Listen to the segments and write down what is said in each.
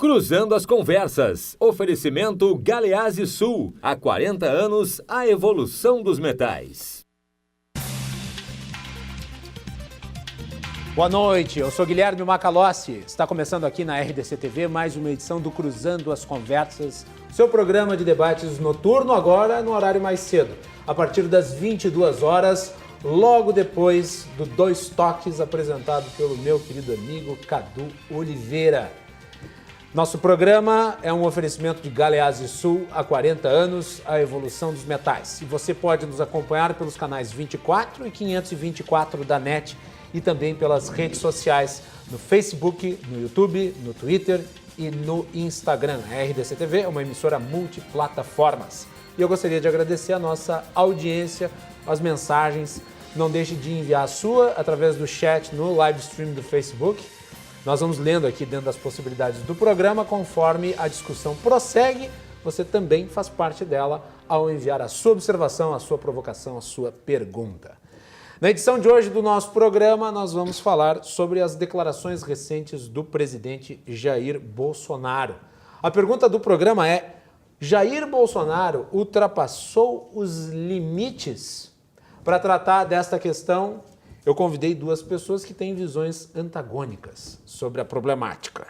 Cruzando as Conversas. Oferecimento Galeazzi Sul. Há 40 anos, a evolução dos metais. Boa noite, eu sou Guilherme Macalossi. Está começando aqui na RDC TV mais uma edição do Cruzando as Conversas, seu programa de debates noturno, agora no horário mais cedo, a partir das 22 horas, logo depois do Dois Toques apresentado pelo meu querido amigo Cadu Oliveira. Nosso programa é um oferecimento de Galeazzi Sul, há 40 anos, a evolução dos metais. E você pode nos acompanhar pelos canais 24 e 524 da NET e também pelas redes sociais, no Facebook, no YouTube, no Twitter e no Instagram. A RDC TV é uma emissora multiplataformas. E eu gostaria de agradecer a nossa audiência, as mensagens. Não deixe de enviar a sua através do chat no live stream do Facebook. Nós vamos lendo aqui dentro das possibilidades do programa, conforme a discussão prossegue, você também faz parte dela ao enviar a sua observação, a sua provocação, a sua pergunta. Na edição de hoje do nosso programa, nós vamos falar sobre as declarações recentes do presidente Jair Bolsonaro. A pergunta do programa é: Jair Bolsonaro ultrapassou os limites? Para tratar desta questão, eu convidei duas pessoas que têm visões antagônicas sobre a problemática.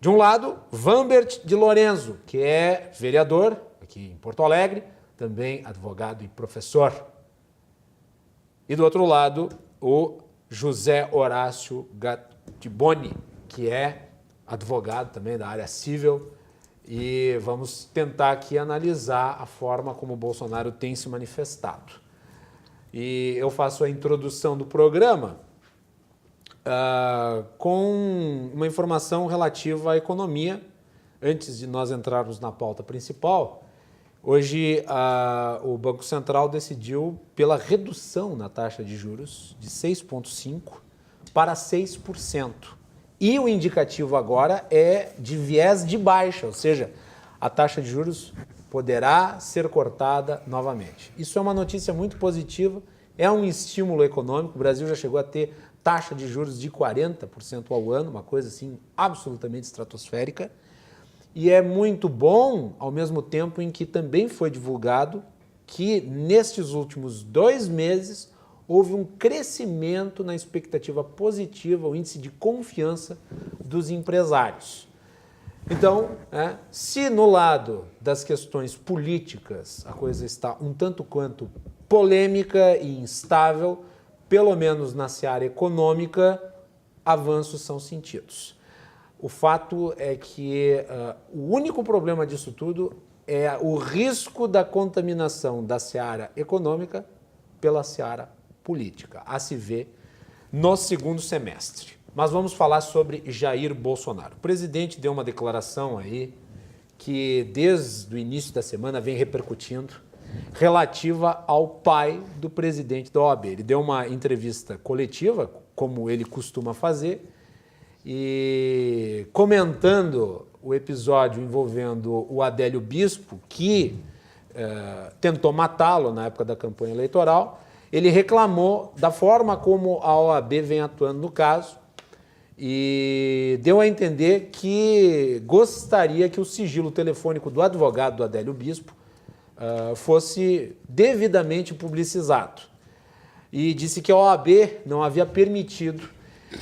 De um lado, Vambert de Lorenzo, que é vereador aqui em Porto Alegre, também advogado e professor. E do outro lado, o José Horácio Gattiboni, que é advogado também da área civil. E vamos tentar aqui analisar a forma como o Bolsonaro tem se manifestado. E eu faço a introdução do programa com uma informação relativa à economia. Antes de nós entrarmos na pauta principal, hoje o Banco Central decidiu pela redução na taxa de juros de 6,5% para 6%. E o indicativo agora é de viés de baixa, ou seja, a taxa de juros poderá ser cortada novamente. Isso é uma notícia muito positiva, é um estímulo econômico. O Brasil já chegou a ter taxa de juros de 40% ao ano, uma coisa assim absolutamente estratosférica. E é muito bom, ao mesmo tempo em que também foi divulgado que nestes últimos 2 meses houve um crescimento na expectativa positiva, o índice de confiança dos empresários. Então, se no lado das questões políticas a coisa está um tanto quanto polêmica e instável, pelo menos na seara econômica, avanços são sentidos. O fato é que o único problema disso tudo é o risco da contaminação da seara econômica pela seara política, a se ver no segundo semestre. Mas vamos falar sobre Jair Bolsonaro. O presidente deu uma declaração aí que desde o início da semana vem repercutindo, relativa ao pai do presidente da OAB. Ele deu uma entrevista coletiva, como ele costuma fazer, e comentando o episódio envolvendo o Adélio Bispo, que tentou matá-lo na época da campanha eleitoral, ele reclamou da forma como a OAB vem atuando no caso, e deu a entender que gostaria que o sigilo telefônico do advogado do Adélio Bispo fosse devidamente publicizado. E disse que a OAB não havia permitido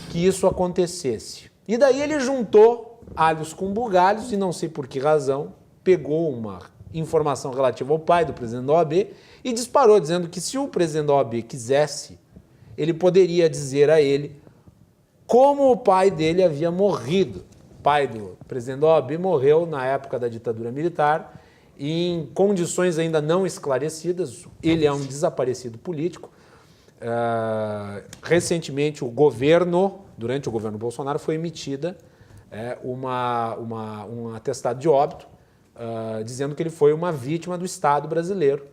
que isso acontecesse. E daí ele juntou alhos com bugalhos e não sei por que razão, pegou uma informação relativa ao pai do presidente da OAB e disparou, dizendo que se o presidente da OAB quisesse, ele poderia dizer a ele como o pai dele havia morrido. O pai do presidente da OAB morreu na época da ditadura militar, em condições ainda não esclarecidas. Ele é um desaparecido político. Recentemente, durante o governo Bolsonaro, foi emitida um atestado de óbito, dizendo que ele foi uma vítima do Estado brasileiro,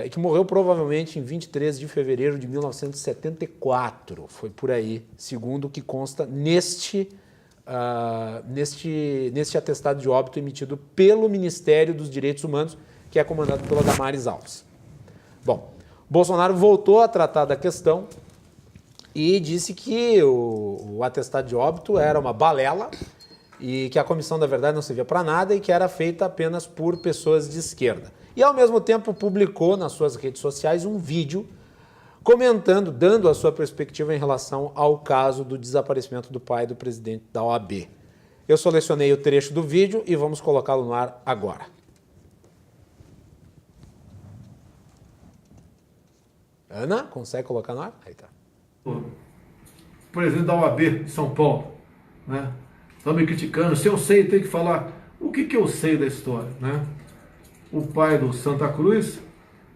e que morreu provavelmente em 23 de fevereiro de 1974. Foi por aí, segundo o que consta neste atestado de óbito emitido pelo Ministério dos Direitos Humanos, que é comandado pela Damares Alves. Bom, Bolsonaro voltou a tratar da questão e disse que o atestado de óbito era uma balela e que a comissão, na verdade, não servia para nada e que era feita apenas por pessoas de esquerda. E, ao mesmo tempo, publicou nas suas redes sociais um vídeo comentando, dando a sua perspectiva em relação ao caso do desaparecimento do pai do presidente da OAB. Eu selecionei o trecho do vídeo e vamos colocá-lo no ar agora. Ana, consegue colocar no ar? Aí tá. O presidente da OAB de São Paulo, né? Estão me criticando. Se eu sei, tem que falar. O que eu sei da história, né? O pai do Santa Cruz,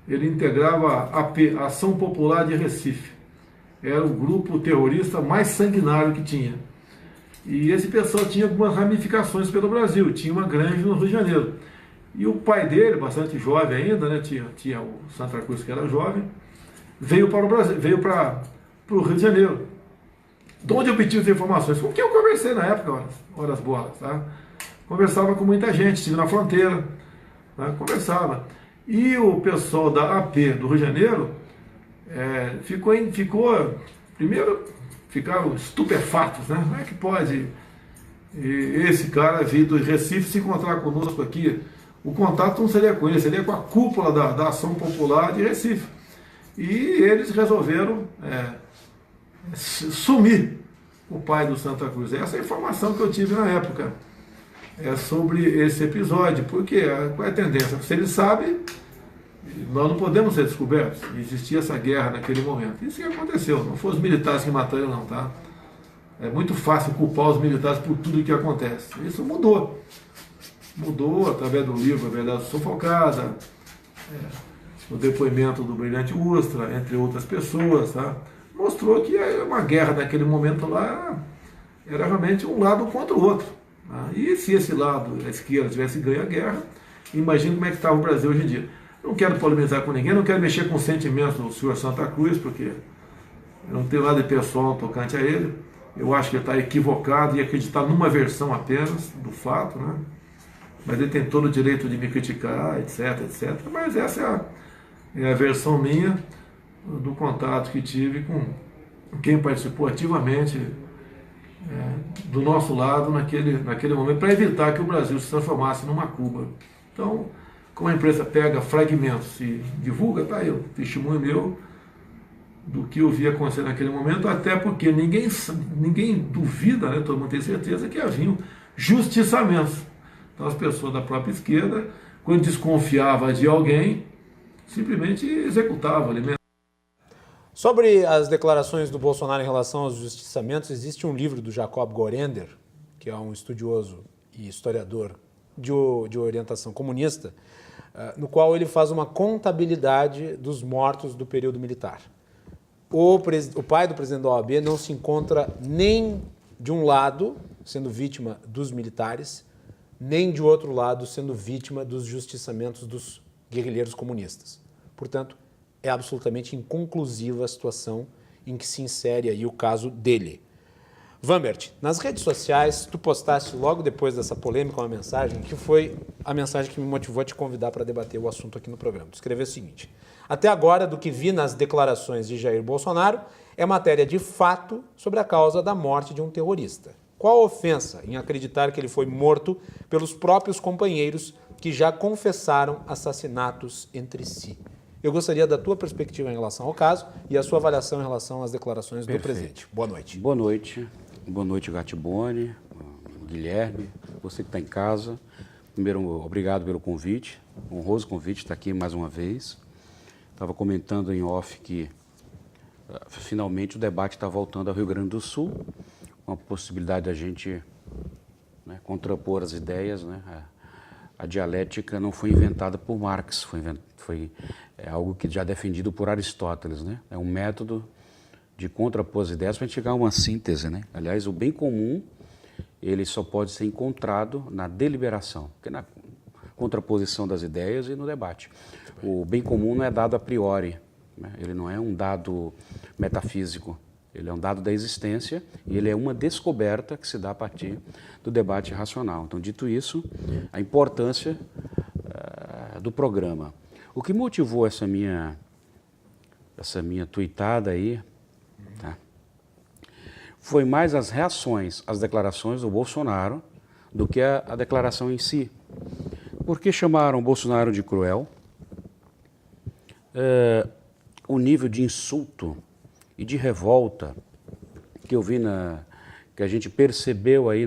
ele integrava a AP, a Ação Popular de Recife. Era o grupo terrorista mais sanguinário que tinha. E esse pessoal tinha algumas ramificações pelo Brasil. Tinha uma grande no Rio de Janeiro. E o pai dele, bastante jovem ainda, né? Tinha o Santa Cruz, que era jovem, veio para o Brasil, veio para o Rio de Janeiro. De onde eu obtive as informações? Com quem eu conversei na época, horas boas, tá? Conversava com muita gente, estive na fronteira, tá? Conversava. E o pessoal da AP do Rio de Janeiro primeiro, ficaram estupefatos, né? Como é que pode esse cara vir do Recife se encontrar conosco aqui? O contato não seria com ele, seria com a cúpula da Ação Popular de Recife. E eles resolveram sumir o pai do Santa Cruz. Essa é a informação que eu tive na época sobre esse episódio, porque qual é a tendência? Se ele sabe, nós não podemos ser descobertos. Existia essa guerra naquele momento. Isso que aconteceu, não foram os militares que mataram ele não, tá? É muito fácil culpar os militares por tudo que acontece. Isso mudou. Mudou através do livro A Verdade Sufocada, no depoimento do Brilhante Ustra, entre outras pessoas, tá? Mostrou que uma guerra naquele momento lá era realmente um lado contra o outro. Tá? E se esse lado, a esquerda, tivesse ganho a guerra, imagina como é que estava o Brasil hoje em dia. Não quero polemizar com ninguém, não quero mexer com os sentimentos do senhor Santa Cruz, porque eu não tenho nada de pessoal tocante a ele. Eu acho que ele está equivocado e acreditar numa versão apenas do fato, né? Mas ele tem todo o direito de me criticar, etc, etc. Mas essa é a versão minha do contato que tive com quem participou ativamente do nosso lado naquele momento, para evitar que o Brasil se transformasse numa Cuba. Então, como a imprensa pega fragmentos e divulga, tá aí o testemunho meu do que eu vi acontecer naquele momento, até porque ninguém duvida, né, todo mundo tem certeza que haviam justiçamentos. Então as pessoas da própria esquerda, quando desconfiava de alguém, simplesmente executava, alimentavam. Sobre as declarações do Bolsonaro em relação aos justiçamentos, existe um livro do Jacob Gorender, que é um estudioso e historiador de orientação comunista, no qual ele faz uma contabilidade dos mortos do período militar. O pai do presidente da OAB não se encontra nem de um lado, sendo vítima dos militares, nem de outro lado, sendo vítima dos justiçamentos dos guerrilheiros comunistas. Portanto, é absolutamente inconclusiva a situação em que se insere aí o caso dele. Vambert, nas redes sociais, tu postaste logo depois dessa polêmica uma mensagem que foi a mensagem que me motivou a te convidar para debater o assunto aqui no programa. Tu escreveu o seguinte: até agora, do que vi nas declarações de Jair Bolsonaro, é matéria de fato sobre a causa da morte de um terrorista. Qual a ofensa em acreditar que ele foi morto pelos próprios companheiros que já confessaram assassinatos entre si? Eu gostaria da tua perspectiva em relação ao caso e a sua avaliação em relação às declarações do presidente. Boa noite. Boa noite. Boa noite, Gattiboni, Guilherme, você que está em casa. Primeiro, obrigado pelo convite, honroso convite estar aqui mais uma vez. Estava comentando em off que finalmente o debate está voltando ao Rio Grande do Sul, com a possibilidade da gente, né, contrapor as ideias, né? A dialética não foi inventada por Marx, foi algo que já é defendido por Aristóteles, né? É um método de contrapor as ideias para a gente chegar a uma síntese, né? Aliás, o bem comum, ele só pode ser encontrado na deliberação, que é na contraposição das ideias e no debate. O bem comum não é dado a priori, né? Ele não é um dado metafísico, ele é um dado da existência e ele é uma descoberta que se dá a partir do debate racional. Então, dito isso, a importância do programa. O que motivou essa minha tuitada aí, tá, foi mais as reações às declarações do Bolsonaro do que a declaração em si. Porque chamaram Bolsonaro de cruel, o nível de insulto e de revolta que eu vi, que a gente percebeu aí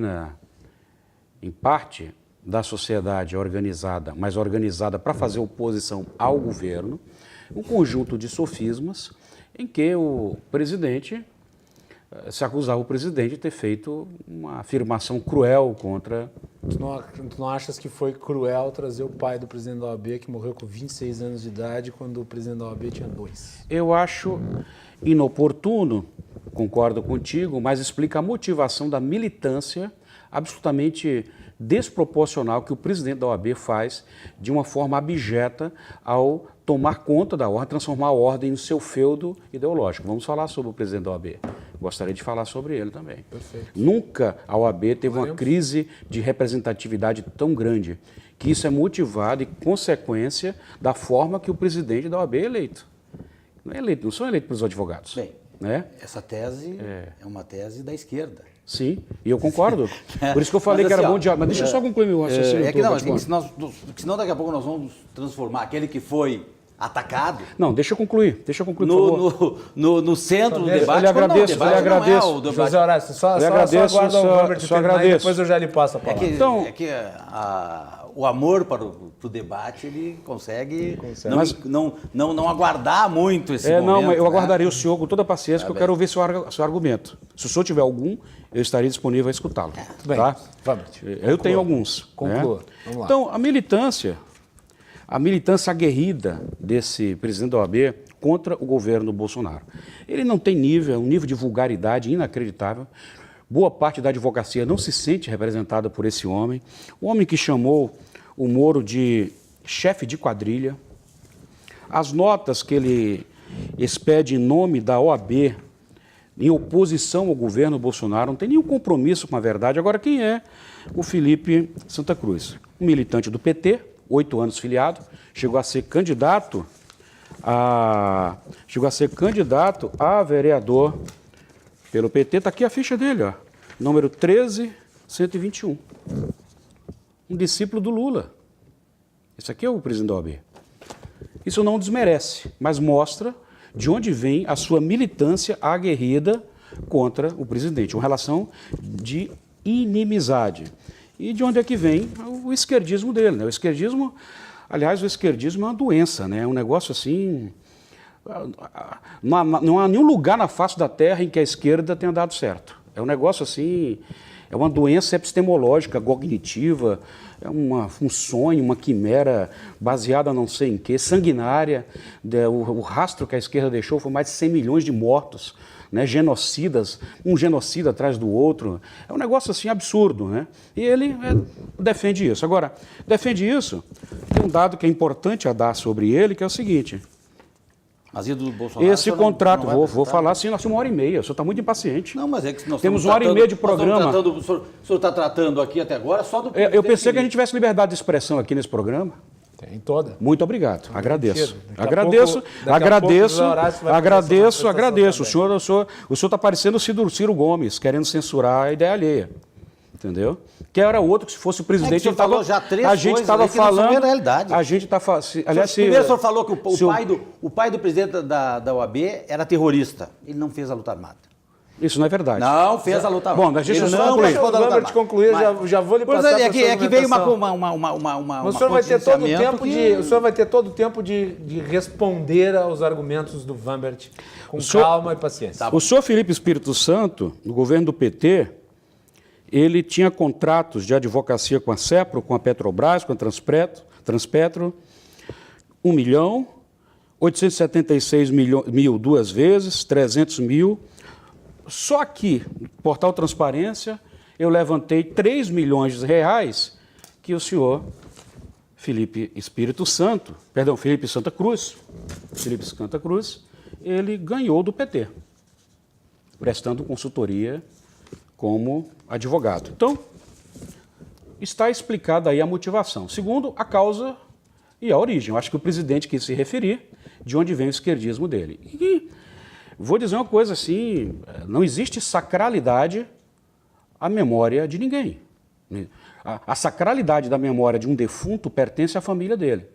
em parte da sociedade organizada, mas organizada para fazer oposição ao governo, um conjunto de sofismas em que o presidente se acusava o presidente de ter feito uma afirmação cruel contra... Tu não achas que foi cruel trazer o pai do presidente da OAB, que morreu com 26 anos de idade, quando o presidente da OAB tinha 2? Eu acho inoportuno, concordo contigo, mas explica a motivação da militância absolutamente desproporcional que o presidente da OAB faz de uma forma abjeta ao tomar conta da ordem, transformar a ordem no seu feudo ideológico. Vamos falar sobre o presidente da OAB. Gostaria de falar sobre ele também. Perfeito. Nunca a OAB teve uma crise de representatividade tão grande, que isso é motivado e consequência da forma que o presidente da OAB é eleito. Não são eleitos pelos advogados. Bem, né? Essa tese é uma tese da esquerda. Sim, e eu concordo. Por isso que eu falei que era bom diálogo. Mas deixa eu só concluir meu raciocínio. É que não, senão daqui a pouco nós vamos transformar aquele que foi atacado. Não, deixa eu concluir, por favor. No centro do debate. Eu lhe agradeço. José Horácio, só aguarda o Vambert terminar e depois eu já lhe passo a palavra. É que o amor para o debate, ele consegue. Não aguardar muito esse momento. Não, eu aguardarei o senhor com toda a paciência, que eu quero ouvir seu argumento. Se o senhor tiver algum, eu estaria disponível a escutá-lo. Tudo bem, tá? Vambert. Eu tenho alguns. Conclua. Né? Vamos lá. Então, a militância aguerrida desse presidente da OAB contra o governo Bolsonaro. Ele não tem um nível de vulgaridade inacreditável. Boa parte da advocacia não se sente representada por esse homem. O homem que chamou o Moro de chefe de quadrilha. As notas que ele expede em nome da OAB, em oposição ao governo Bolsonaro, não tem nenhum compromisso com a verdade. Agora, quem é o Felipe Santa Cruz? Um militante do PT, 8 anos filiado, chegou a ser candidato a vereador pelo PT. Está aqui a ficha dele, ó, número 13121. Um discípulo do Lula. Esse aqui é o presidente da OAB. Isso não desmerece, mas mostra de onde vem a sua militância aguerrida contra o presidente. Uma relação de inimizade. E de onde é que vem o esquerdismo dele, né? O esquerdismo é uma doença, né? É um negócio assim... Não há nenhum lugar na face da terra em que a esquerda tenha dado certo. É um negócio assim... É uma doença epistemológica, cognitiva, é um sonho, uma quimera baseada não sei em quê, sanguinária. O rastro que a esquerda deixou foi mais de 100 milhões de mortos, né, genocidas, um genocida atrás do outro. É um negócio assim absurdo, né? E ele defende isso. Agora, defende isso, tem um dado que é importante a dar sobre ele, que é o seguinte... Mas e do Bolsonaro? Esse contrato, vou falar assim, nós temos 1h30, o senhor está muito impaciente. Não, mas é que nós temos 1h30 de programa. O senhor está tratando aqui até agora só do... Eu pensei que a gente tivesse liberdade de expressão aqui nesse programa. Tem toda. Muito obrigado, agradeço. Agradeço. O senhor está parecendo o Ciro Gomes, querendo censurar a ideia alheia. Entendeu? Que era outro que se fosse o presidente... a gente estava falando... realidade. A gente está falando... Primeiro o senhor falou que o pai do presidente da OAB era terrorista. Ele não fez a luta armada. Isso não é verdade. Não fez a luta armada. Bom, deixa eu só concluir. Vamos te concluir, já vou lhe passar é que veio o senhor vai ter todo o tempo o senhor vai ter todo o tempo de responder aos argumentos do Vambert com calma e paciência. O senhor Felipe Espírito Santo, no governo do PT... Ele tinha contratos de advocacia com a CEPRO, com a Petrobras, com a Transpetro, 1 milhão, 876 mil 2 vezes, 300 mil. Só que, no Portal Transparência, eu levantei 3 milhões de reais que o senhor Felipe Santa Cruz, ele ganhou do PT, prestando consultoria como advogado. Então, está explicada aí a motivação. Segundo, a causa e a origem. Eu acho que o presidente quis se referir de onde vem o esquerdismo dele. E vou dizer uma coisa assim, não existe sacralidade à memória de ninguém. A sacralidade da memória de um defunto pertence à família dele.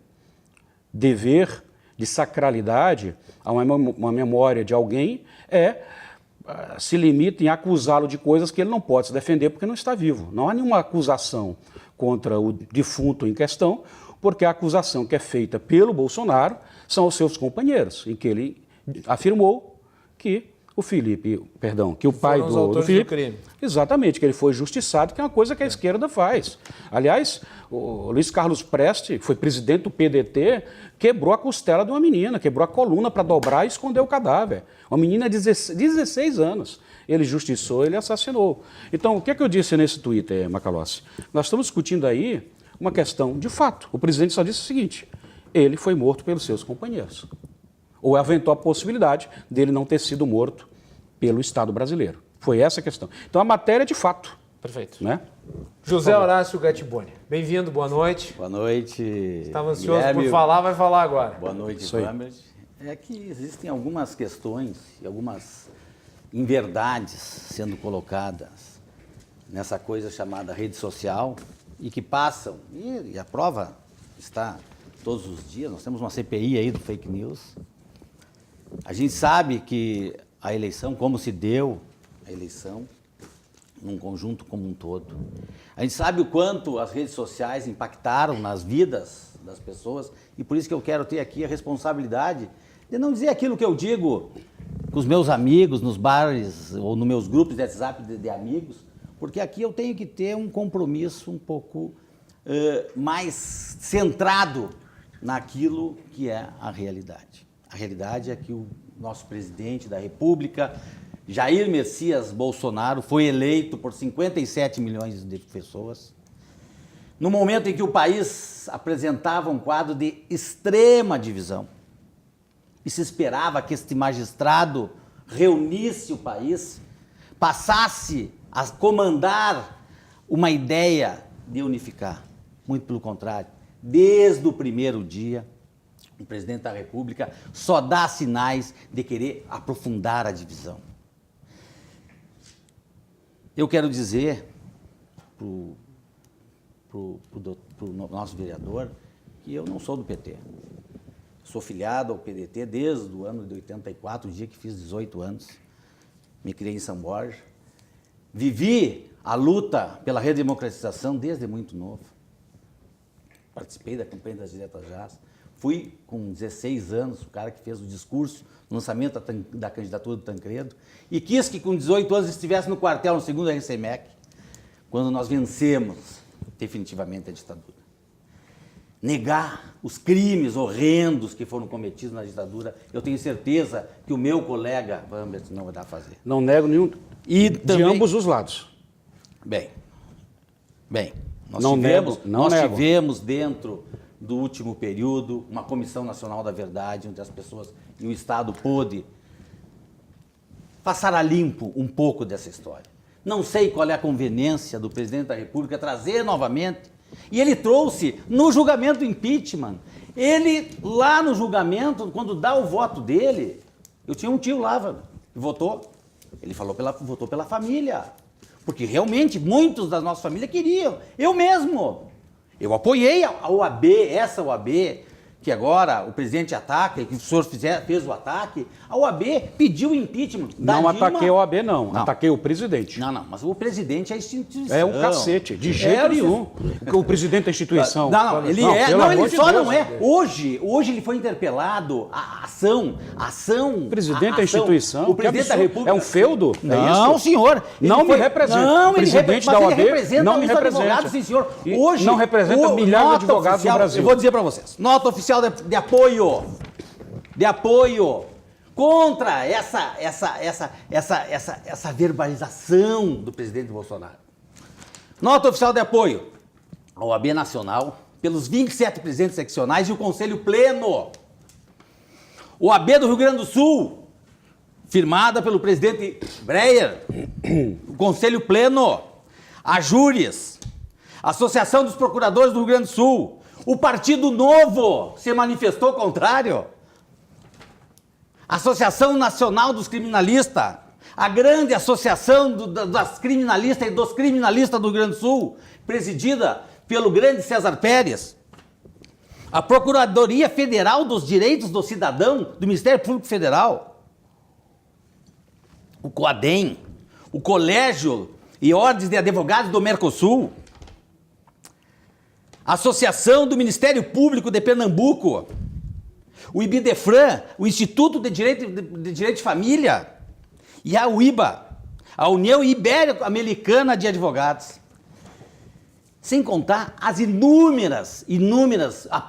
Dever de sacralidade a uma memória de alguém se limita em acusá-lo de coisas que ele não pode se defender porque não está vivo. Não há nenhuma acusação contra o defunto em questão, porque a acusação que é feita pelo Bolsonaro são os seus companheiros, em que ele afirmou que que o pai do Felipe, do crime. Exatamente, que ele foi justiçado, que é uma coisa que a esquerda faz. Aliás, o Luiz Carlos Preste, que foi presidente do PDT, quebrou a costela de uma menina, quebrou a coluna para dobrar e esconder o cadáver. Uma menina de 16 anos. Ele justiçou, ele assassinou. Então, o que é que eu disse nesse Twitter, Macalossi? Nós estamos discutindo aí uma questão de fato. O presidente só disse o seguinte: ele foi morto pelos seus companheiros. Ou aventou a possibilidade dele não ter sido morto pelo Estado brasileiro. Foi essa a questão. Então, a matéria é de fato. Perfeito. Né? José Horácio Gattiboni, bem-vindo, boa noite. Boa noite. Estava ansioso Guilherme. por falar, vai falar agora. Boa noite, Isso aí. Lambert. É que existem algumas questões e algumas inverdades sendo colocadas nessa coisa chamada rede social e que passam, e a prova está todos os dias, nós temos uma CPI aí do fake news. A gente sabe que a eleição, como se deu a eleição, num conjunto como um todo. A gente sabe o quanto as redes sociais impactaram nas vidas das pessoas e por isso que eu quero ter aqui a responsabilidade de não dizer aquilo que eu digo com os meus amigos, nos bares ou nos meus grupos de WhatsApp de amigos, porque aqui eu tenho que ter um compromisso um pouco mais centrado naquilo que é a realidade. A realidade é que o nosso presidente da República, Jair Messias Bolsonaro, foi eleito por 57 milhões de pessoas, no momento em que o país apresentava um quadro de extrema divisão. E se esperava que este magistrado reunisse o país, passasse a comandar uma ideia de unificar. Muito pelo contrário, desde o primeiro dia, o presidente da República só dá sinais de querer aprofundar a divisão. Eu quero dizer para o nosso vereador que eu não sou do PT. Sou filiado ao PDT desde o ano de 84, o dia que fiz 18 anos. Me criei em São Borja. Vivi a luta pela redemocratização desde muito novo. Participei da campanha das diretas já. Fui, com 16 anos, o cara que fez o discurso no lançamento da candidatura do Tancredo e quis que com 18 anos estivesse no quartel, no segundo RCMEC, quando nós vencemos definitivamente a ditadura. Negar os crimes horrendos que foram cometidos na ditadura, eu tenho certeza que o meu colega Lambert não vai dar a fazer. Não nego nenhum. E de também, ambos os lados. Bem, nós Não tivemos, nego, não nós nego. tivemos dentro do último período uma Comissão Nacional da Verdade, onde as pessoas e o Estado pôde passar a limpo um pouco dessa história. Não sei qual é a conveniência do presidente da República trazer novamente. E ele trouxe no julgamento do impeachment. Ele, lá no julgamento, quando dá o voto dele, eu tinha um tio lá, que votou. Ele votou pela família. Porque realmente muitos da nossa família queriam. Eu mesmo. Eu apoiei a OAB, essa OAB, que agora o presidente ataca, que o senhor fez o ataque. A OAB pediu o impeachment da Não Dilma. ataquei a OAB, não. Ataquei o presidente. Não, mas o presidente é a instituição. É um cacete, de jeito nenhum. Porque o presidente da instituição. Não, ele Não, é. pelo Não, ele amor de só Deus. não é. Hoje ele foi interpelado. A ação. O presidente da instituição. O presidente que da absurdo. República. É um feudo? Não, é isso? senhor. Ele Não me representa. Não, O presidente da OAB ele representa não me os representa. advogados, sim, senhor. E Hoje, não representa milhares de nota advogados oficial, no Brasil. Eu vou dizer para vocês. Nota oficial de apoio. De apoio contra essa verbalização do presidente Bolsonaro. Nota oficial de apoio à OAB Nacional, pelos 27 presidentes seccionais e o Conselho Pleno. OAB do Rio Grande do Sul, firmada pelo presidente Breyer, o Conselho Pleno, a Júris, Associação dos Procuradores do Rio Grande do Sul, o Partido Novo se manifestou contrário, Associação Nacional dos Criminalistas, a grande associação das criminalistas e dos criminalistas do Rio Grande do Sul, presidida pelo grande César Pérez, a Procuradoria Federal dos Direitos do Cidadão, do Ministério Público Federal, o COADEM, o Colégio e Ordens de Advogados do Mercosul, a Associação do Ministério Público de Pernambuco, o IBDEFRAN, o Instituto de Direito de Família, e a UIBA, a União Ibero-Americana de Advogados. Sem contar as inúmeras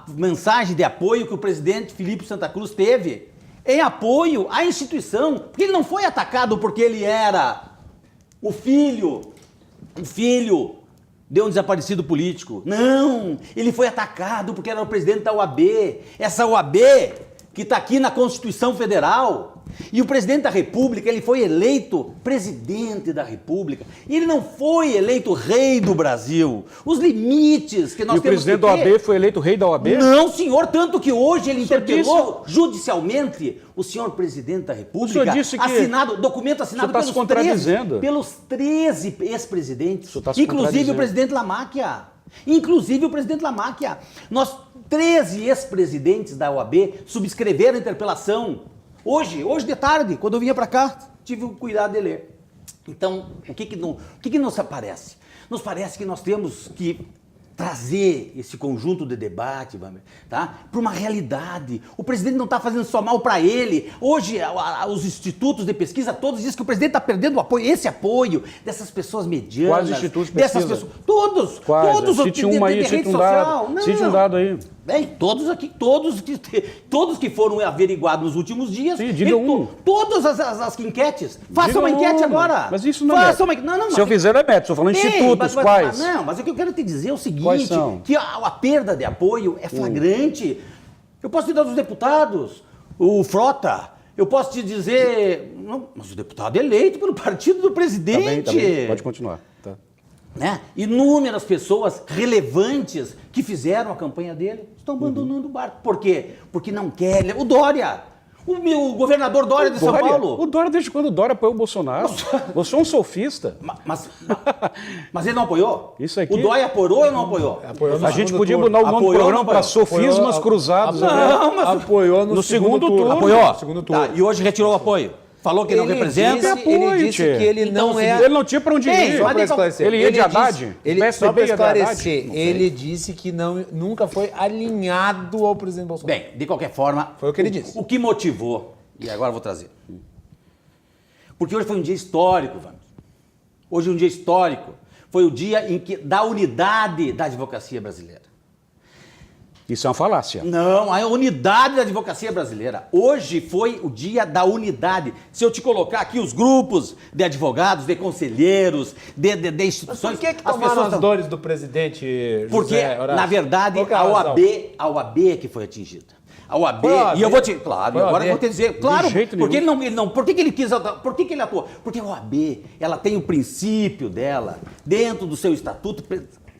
mensagens de apoio que o presidente Filipe Santa Cruz teve em apoio à instituição, porque ele não foi atacado porque ele era o filho de um desaparecido político. Não, ele foi atacado porque era o presidente da OAB, essa OAB que está aqui na Constituição Federal. E o presidente da República, ele foi eleito presidente da República. E ele não foi eleito rei do Brasil. Os limites que nós temos que ter... E o presidente da OAB foi eleito rei da OAB? Não, senhor, tanto que hoje ele interpelou judicialmente o senhor presidente da República. O senhor disse que... documento assinado pelos 13 ex-presidentes, inclusive o presidente Lamáquia. Nós, 13 ex-presidentes da OAB, subscreveram a interpelação. Hoje de tarde, quando eu vinha para cá, tive o cuidado de ler. Então, o que nos aparece? Nos parece que nós temos que trazer esse conjunto de debate, tá, para uma realidade. O presidente não está fazendo só mal para ele. Hoje, os institutos de pesquisa todos dizem que o presidente está perdendo o apoio, esse apoio dessas pessoas medianas. Quais institutos de pesquisa? Dessas pessoas, todos. Quais? Todos cite um aí, cite um dado. Cite um dado aí. Bem, todos que foram averiguados nos últimos dias. Sim, diga todas as enquetes. Faça uma enquete agora. Mas isso não é. Se eu fizer, é método. Estou falando de institutos. Quais? Mas o que eu quero te dizer é o seguinte: que a perda de apoio é flagrante. Eu posso te dar os deputados, o Frota. Eu posso te dizer. Não, mas o deputado é eleito pelo partido do presidente. Tá bem. Pode continuar. Tá. Né? Inúmeras pessoas relevantes que fizeram a campanha dele estão abandonando o barco. Por quê? Porque não querem. O Dória, o governador Dória de São Paulo. O Dória, desde quando o Dória apoiou o Bolsonaro? Você é um sofista. Mas ele não apoiou? Isso aqui... O Dória apoiou ou não apoiou? A gente podia mudar o nome do programa para sofismas cruzados. Não, mas apoiou no segundo turno. Apoiou? Segundo turno. Tá, e hoje retirou o apoio. Falou que não representa. Ele disse que ele não é... Ele não tinha para onde ir. Só para esclarecer. Ele ia de Haddad? Só para esclarecer, ele disse que nunca foi alinhado ao presidente Bolsonaro. Bem, de qualquer forma... Foi o que ele disse. O que motivou, e agora eu vou trazer. Porque hoje foi um dia histórico, vamos. Hoje é um dia histórico. Foi o dia da unidade da advocacia brasileira. Isso é uma falácia. Não, a unidade da advocacia brasileira. Hoje foi o dia da unidade. Se eu te colocar aqui os grupos de advogados, de conselheiros, de instituições... Mas por que tomaram as dores do presidente José Porque, Horácio? na verdade, a OAB é que foi atingida. A OAB, e eu vou te... Claro, agora eu vou te dizer... Claro, porque ele não... Por que ele quis... Por que ele atuou? Porque a OAB, ela tem o princípio dela, dentro do seu estatuto...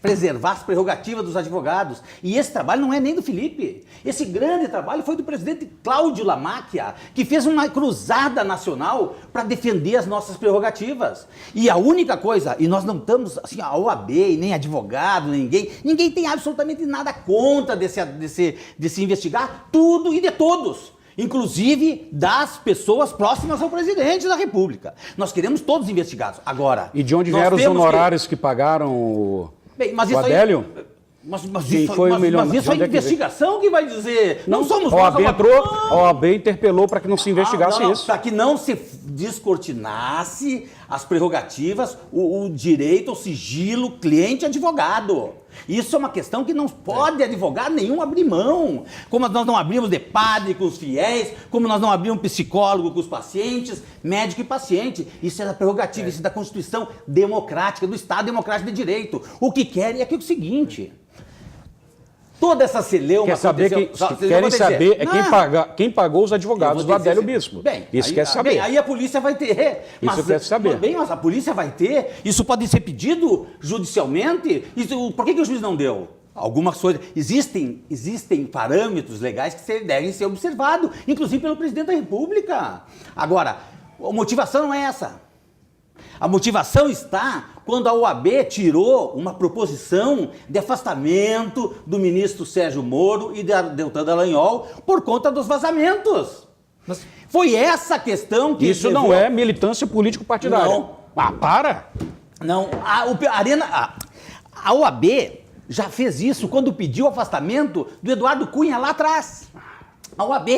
preservar as prerrogativas dos advogados. E esse trabalho não é nem do Felipe. Esse grande trabalho foi do presidente Cláudio Lamáquia, que fez uma cruzada nacional para defender as nossas prerrogativas. E a única coisa, e nós não estamos, assim, a OAB, nem advogado, ninguém tem absolutamente nada contra desse investigar tudo e de todos. Inclusive das pessoas próximas ao presidente da República. Nós queremos todos investigados. Agora... E de onde vieram os honorários que pagaram o... Bem, mas isso Adélio? Mas isso é investigação que vai dizer. Não somos nós. A OAB interpelou para que não se investigasse isso. Para que não se descortinasse as prerrogativas, o direito ao sigilo cliente-advogado. Isso é uma questão que não pode advogado nenhum abrir mão. Como nós não abrimos de padre com os fiéis, como nós não abrimos psicólogo com os pacientes, médico e paciente. Isso é da prerrogativa, isso é da Constituição democrática, do Estado democrático de direito. O que querem é que o seguinte... Toda essa celeuma... Querem saber quem pagou os advogados do Adélio Bispo. Isso quer saber. Bem, aí a polícia vai ter. Isso quer saber. Mas a polícia vai ter. Isso pode ser pedido judicialmente. Por que o juiz não deu? Algumas coisas. Existem parâmetros legais que devem ser observados, inclusive pelo presidente da República. Agora, a motivação não é essa. A motivação está quando a OAB tirou uma proposição de afastamento do ministro Sérgio Moro e da Deltan Dallagnol por conta dos vazamentos. Mas Foi essa questão que Isso não é militância político-partidária. Não. Ah, para! Não, a OAB já fez isso quando pediu o afastamento do Eduardo Cunha lá atrás. A OAB,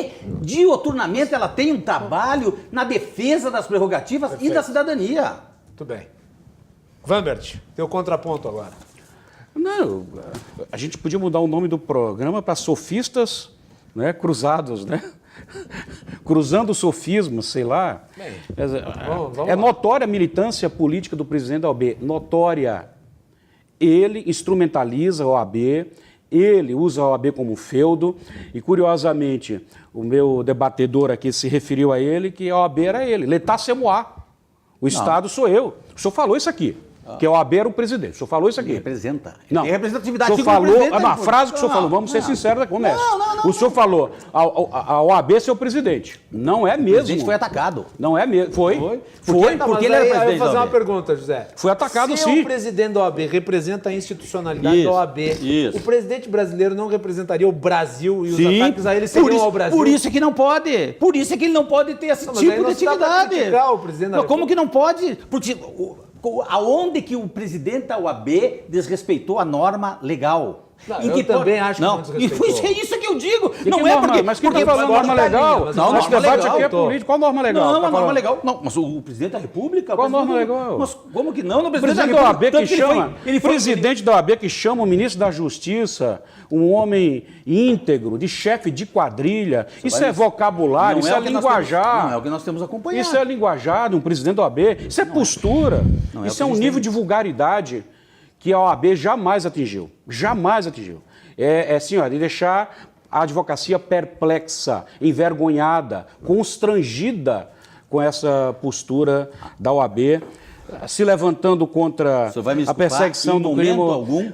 diuturnamente, ela tem um trabalho na defesa das prerrogativas e da cidadania. Muito bem. Vambert, teu contraponto agora. Não, a gente podia mudar o nome do programa para Sofistas, né, Cruzados, né? Cruzando sofismas, sei lá. Bem, vamos É lá. notória a militância política do presidente da OAB, notória. Ele instrumentaliza a OAB, ele usa a OAB como um feudo, e curiosamente, o meu debatedor aqui se referiu a ele que a OAB era ele, l'état c'est moi. O Estado sou eu. O senhor falou isso aqui, que a OAB era o presidente. O senhor falou isso aqui. Ele representa. Não. Tem representatividade. O senhor falou, a frase que o senhor falou, vamos ser sinceros, honestos. O senhor falou, a OAB é seu presidente. Não é O mesmo. presidente foi atacado. Não é mesmo. Foi. Porque Mas ele era aí eu presidente vou fazer da uma OAB. pergunta, José. Foi atacado, Se sim. o presidente da OAB representa a institucionalidade Isso, da OAB, isso. o presidente brasileiro não representaria o Brasil e os ataques a ele seriam ao Brasil? Por isso é que não pode. Por isso é que ele não pode ter esse Não, mas aí tipo de não se dá pra atividade. criticar o presidente da Mas como República. que não pode? Porque aonde que o presidente da OAB desrespeitou a norma legal? Não, eu também acho que não desrespeitou. Isso que eu digo. Que não norma? é porque... Mas quem porque está falando pode norma tá legal? linda, mas não, Esse norma debate legal, aqui é tô. político. Qual norma legal? Não, Tá a norma falando? legal. Não, mas o presidente da República... Qual o presidente- norma legal? Mas como que não? O presidente da OAB que chama, presidente da OAB que chama o ministro da Justiça, um homem íntegro, de chefe de quadrilha. Isso é vocabulário, isso é linguajar. Não é o que nós temos acompanhado. Isso é linguajar de um presidente da OAB. Isso é postura. Não é Isso o é um que nível diz. de vulgaridade que a OAB jamais atingiu. Jamais atingiu. É assim, ó, de deixar a advocacia perplexa, envergonhada, constrangida com essa postura da OAB, se levantando contra O senhor vai me a desculpar, perseguição em do crime. momento algum?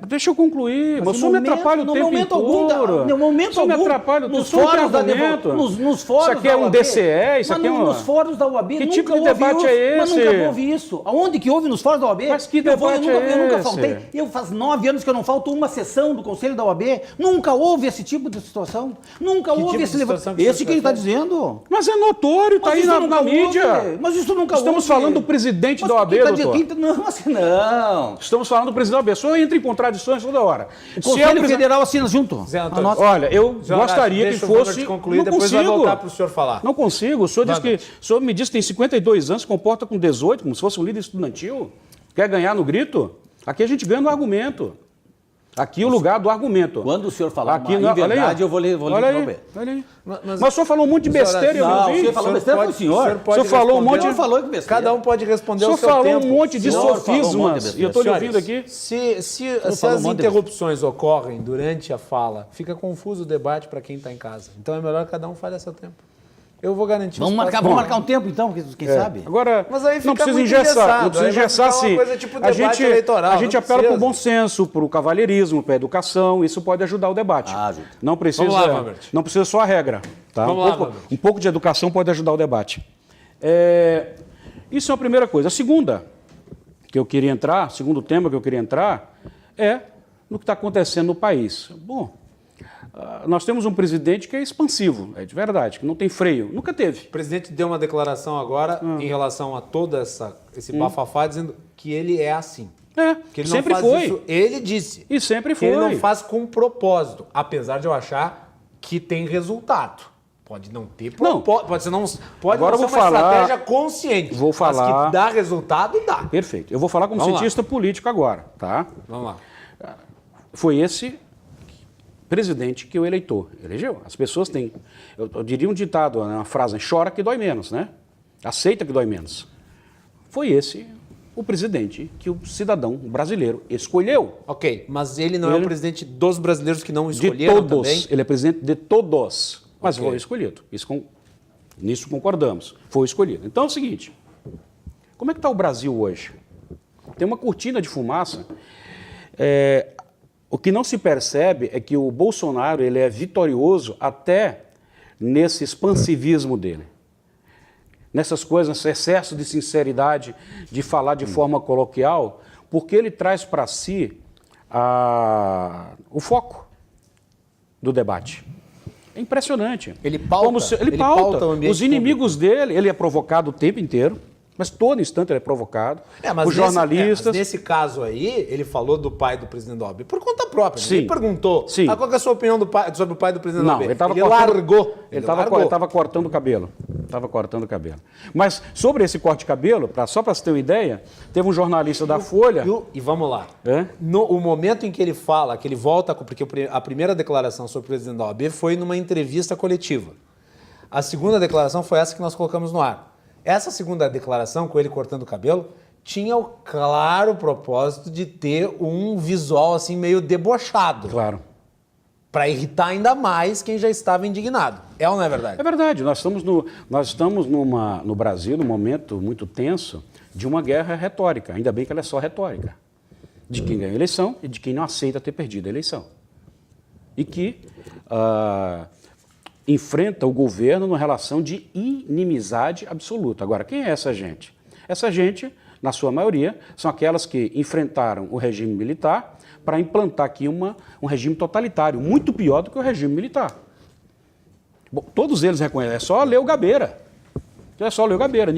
Deixa eu concluir, mas o senhor me atrapalha o no tempo momento algum, inteiro. no momento O senhor me algum, atrapalha o tempo nos inteiro. fóruns da argumento. nos fóruns Isso aqui é da um OAB. DCE, isso Mas aqui é nos fóruns da OAB Que nunca tipo de houve debate isso, é Mas esse? nunca houve isso. Aonde que houve nos fóruns da OAB? Mas que eu debate eu nunca é faltei. esse? Eu faz 9 anos que eu não falto uma sessão do Conselho da OAB. Nunca houve esse tipo de situação. Nunca Que houve tipo esse de levantamento. situação que Esse você que ele está refere? dizendo. Mas é notório, está Mas aí isso na nunca mídia. houve. Mas isso nunca Estamos houve. falando do presidente Mas da OAB, quem tá doutor. Não, assim, não. Estamos falando do presidente da OAB. O senhor entra em contradições toda hora. O Conselho Federal assina junto. Zé Antônio, Anota. Olha, eu Zé Horácio, gostaria que deixa o Vambert fosse... concluir, não depois consigo. vai voltar para o senhor falar. Não consigo. O senhor, Vambert. o senhor me disse que tem 52 anos, se comporta com 18, como se fosse um líder estudantil. Quer ganhar no grito? Aqui a gente ganha no argumento. Aqui é o lugar do argumento. Quando o senhor falar Aqui, uma olha aí, verdade, ó. eu vou ler Olha aí, interromper. olha aí. Mas- Mas o senhor falou um monte de besteira, eu Não, não o vi. senhor falou besteira foi o senhor. pode O senhor falou um responder- monte de- falou que besteira. Cada um pode responder O ao senhor seu falou tempo. um monte de O senhor falou um monte de sofismas. besteira. E eu estou lhe Senhores, ouvindo aqui. Se falou as um monte de interrupções ocorrem durante a fala, fica confuso o debate para quem está em casa. Então é melhor que cada um fale a seu tempo. Eu vou garantir Vamos espaço. marcar, um tempo então, quem sabe? Agora, Mas aí fica não precisa muito engessar. engessado, Não precisa aí vai engessar ficar uma sim. coisa tipo A debate gente, eleitoral, a gente não apela para o precisa. bom senso, para o cavalheirismo, para a educação. Isso pode ajudar o debate. Ajuda. Não precisa, Vamos lá, Vambert. não precisa só a regra. Tá? Vamos lá, Vambert. Um pouco de educação pode ajudar o debate. Isso é a primeira coisa. A segunda que eu queria entrar, segundo tema que eu queria entrar, é no que está acontecendo no país. Bom, nós temos um presidente que é expansivo, é de verdade, que não tem freio. Nunca teve. O presidente deu uma declaração agora em relação a todo esse bafafá, dizendo que ele é assim. Que ele sempre não faz foi. isso. Ele disse. E sempre Que foi. ele não faz com propósito, apesar de eu achar que tem resultado. Pode não ter Não. propósito, pode ser Agora não eu ser vou uma falar- estratégia consciente. Vou falar- Mas que dá resultado, dá. Perfeito. Eu vou falar como Vamos lá. cientista político agora, tá? Vamos lá. Foi esse presidente que o eleitor elegeu. As pessoas têm, eu diria um ditado, né, uma frase, chora que dói menos, né? Aceita que dói menos. Foi esse o presidente que o cidadão brasileiro escolheu. Ok, mas ele não é o Ele- presidente dos brasileiros que não De escolheram todos. também? Ele é presidente de todos. Mas Ok. foi escolhido. Nisso concordamos. Foi escolhido. Então é o seguinte. Como é que está o Brasil hoje? Tem uma cortina de fumaça. O que não se percebe é que o Bolsonaro ele é vitorioso até nesse expansivismo dele. nessas coisas, nesse excesso de sinceridade, de falar de forma coloquial, porque ele traz para si o foco do debate. É impressionante. Ele pauta. Ele pauta. O ambiente Os inimigos dele, ele é provocado o tempo inteiro, mas todo instante ele é provocado. Mas os jornalistas. Mas nesse caso aí, ele falou do pai do presidente da OAB por conta própria. Sim. Ele perguntou. Sim. Qual que é a sua opinião sobre o pai do presidente da Não, OAB? ele largou. Ele estava cortando o cabelo. Estava cortando o cabelo. Mas sobre esse corte de cabelo, só para você ter uma ideia, teve um jornalista da Folha. E vamos lá. É? O momento em que ele fala, que ele volta, porque a primeira declaração sobre o presidente da OAB foi numa entrevista coletiva. A segunda declaração foi essa que nós colocamos no ar. Essa segunda declaração, com ele cortando o cabelo, tinha o claro propósito de ter um visual assim meio debochado. Claro. Para irritar ainda mais quem já estava indignado. É ou não é verdade? É verdade. Nós estamos no Brasil num momento muito tenso de uma guerra retórica. Ainda bem que ela é só retórica. De quem ganha a eleição e de quem não aceita ter perdido a eleição. E que enfrenta o governo numa relação de inimizade absoluta. Agora, quem é essa gente? Essa gente, na sua maioria, são aquelas que enfrentaram o regime militar para implantar aqui um regime totalitário, muito pior do que o regime militar. Bom, todos eles reconhecem, é só ler o Gabeira. É só ler o Gabeira.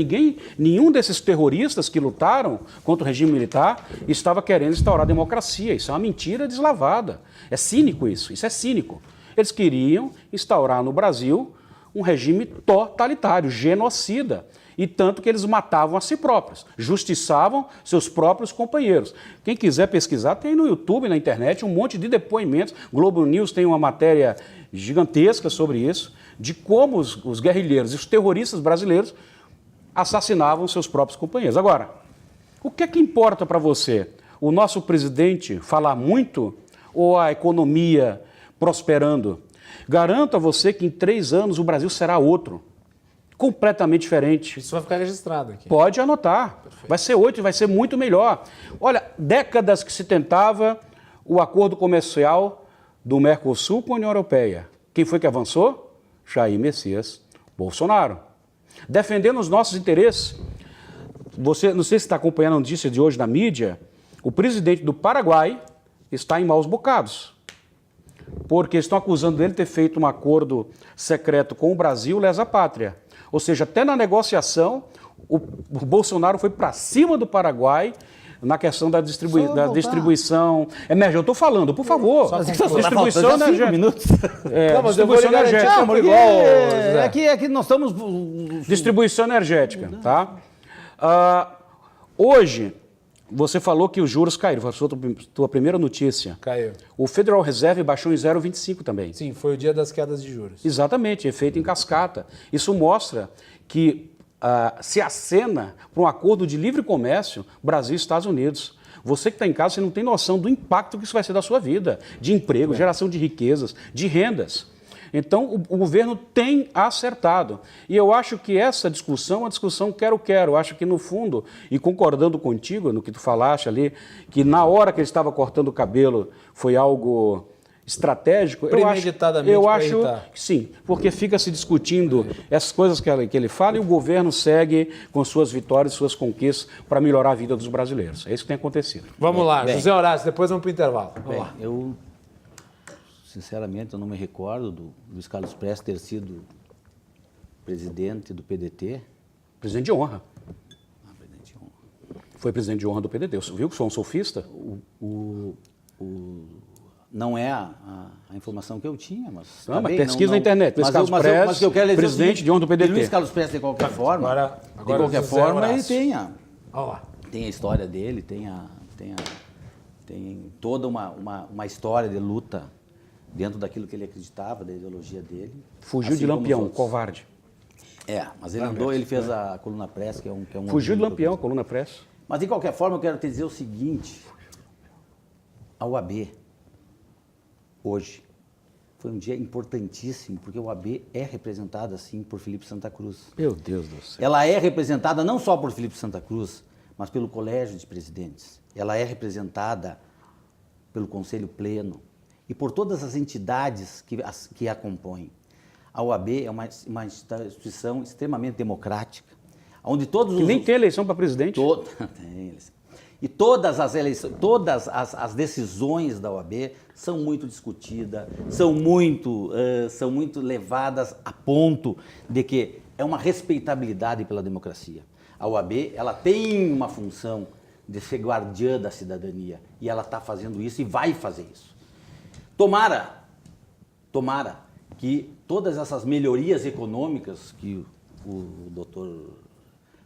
Nenhum desses terroristas que lutaram contra o regime militar estava querendo instaurar a democracia. Isso é uma mentira deslavada. É cínico isso é cínico. Eles queriam instaurar no Brasil um regime totalitário, genocida, e tanto que eles matavam a si próprios, justiçavam seus próprios companheiros. Quem quiser pesquisar, tem no YouTube, na internet, um monte de depoimentos. Globo News tem uma matéria gigantesca sobre isso, de como os guerrilheiros e os terroristas brasileiros assassinavam seus próprios companheiros. Agora, o que é que importa para você? O nosso presidente falar muito ou a economia prosperando? Garanto a você que em 3 anos o Brasil será outro, completamente diferente. Isso vai ficar registrado aqui. Pode anotar. Perfeito. Vai ser 8, vai ser muito melhor. Olha, décadas que se tentava o acordo comercial do Mercosul com a União Europeia. Quem foi que avançou? Jair Messias Bolsonaro. Defendendo os nossos interesses. Você, não sei se está acompanhando a notícia de hoje na mídia, o presidente do Paraguai está em maus bocados, porque estão acusando dele de ter feito um acordo secreto com o Brasil, lesa pátria. Ou seja, até na negociação, o Bolsonaro foi para cima do Paraguai na questão da distribuição energética. Eu estou falando, por favor. Distribuição energética. Distribuição energética. Aqui nós estamos... Distribuição energética, tá? Hoje, você falou que os juros caíram, foi a tua primeira notícia. Caiu. O Federal Reserve baixou em 0,25 também. Sim, foi o dia das quedas de juros. Exatamente, efeito em cascata. Isso mostra que se acena para um acordo de livre comércio Brasil e Estados Unidos. Você que está em casa, você não tem noção do impacto que isso vai ser da sua vida, de emprego, geração de riquezas, de rendas. Então, o governo tem acertado. E eu acho que essa discussão é uma discussão quero-quero. Eu acho que, no fundo, e concordando contigo no que tu falaste ali, que na hora que ele estava cortando o cabelo foi algo estratégico, eu acho que sim, porque fica se discutindo essas coisas que ele fala e o governo segue com suas vitórias, suas conquistas para melhorar a vida dos brasileiros. É isso que tem acontecido. Vamos lá, José Horácio, depois vamos para o intervalo. Vamos lá. Eu, sinceramente, eu não me recordo do Luiz Carlos Prestes ter sido presidente do PDT. Presidente de honra. Presidente de honra. Foi presidente de honra do PDT. Você viu que sou um sofista? Não é a informação que eu tinha, mas... Não, mas pesquisa na internet. Luiz Carlos Prestes, presidente de honra do PDT. Luiz Carlos Prestes, de qualquer forma, ele tem a história dele, tem toda uma história de luta dentro daquilo que ele acreditava, da ideologia dele. Fugiu assim de Lampião, covarde. Mas ele fez a coluna Press, que é um... Fugiu de Lampião, a coluna Press. Mas, de qualquer forma, eu quero te dizer o seguinte. A UAB, hoje, foi um dia importantíssimo, porque a UAB é representada, assim, por Felipe Santa Cruz. Meu Deus do céu. Ela é representada não só por Felipe Santa Cruz, mas pelo Colégio de Presidentes. Ela é representada pelo Conselho Pleno e por todas as entidades que a compõem. A OAB é uma instituição extremamente democrática, onde todos Que nem tem eleição para presidente. Tem eleição. E todas as eleições, todas as decisões da OAB são muito discutidas, são muito levadas a ponto de que é uma respeitabilidade pela democracia. A OAB, ela tem uma função de ser guardiã da cidadania e ela está fazendo isso e vai fazer isso. Tomara que todas essas melhorias econômicas que o doutor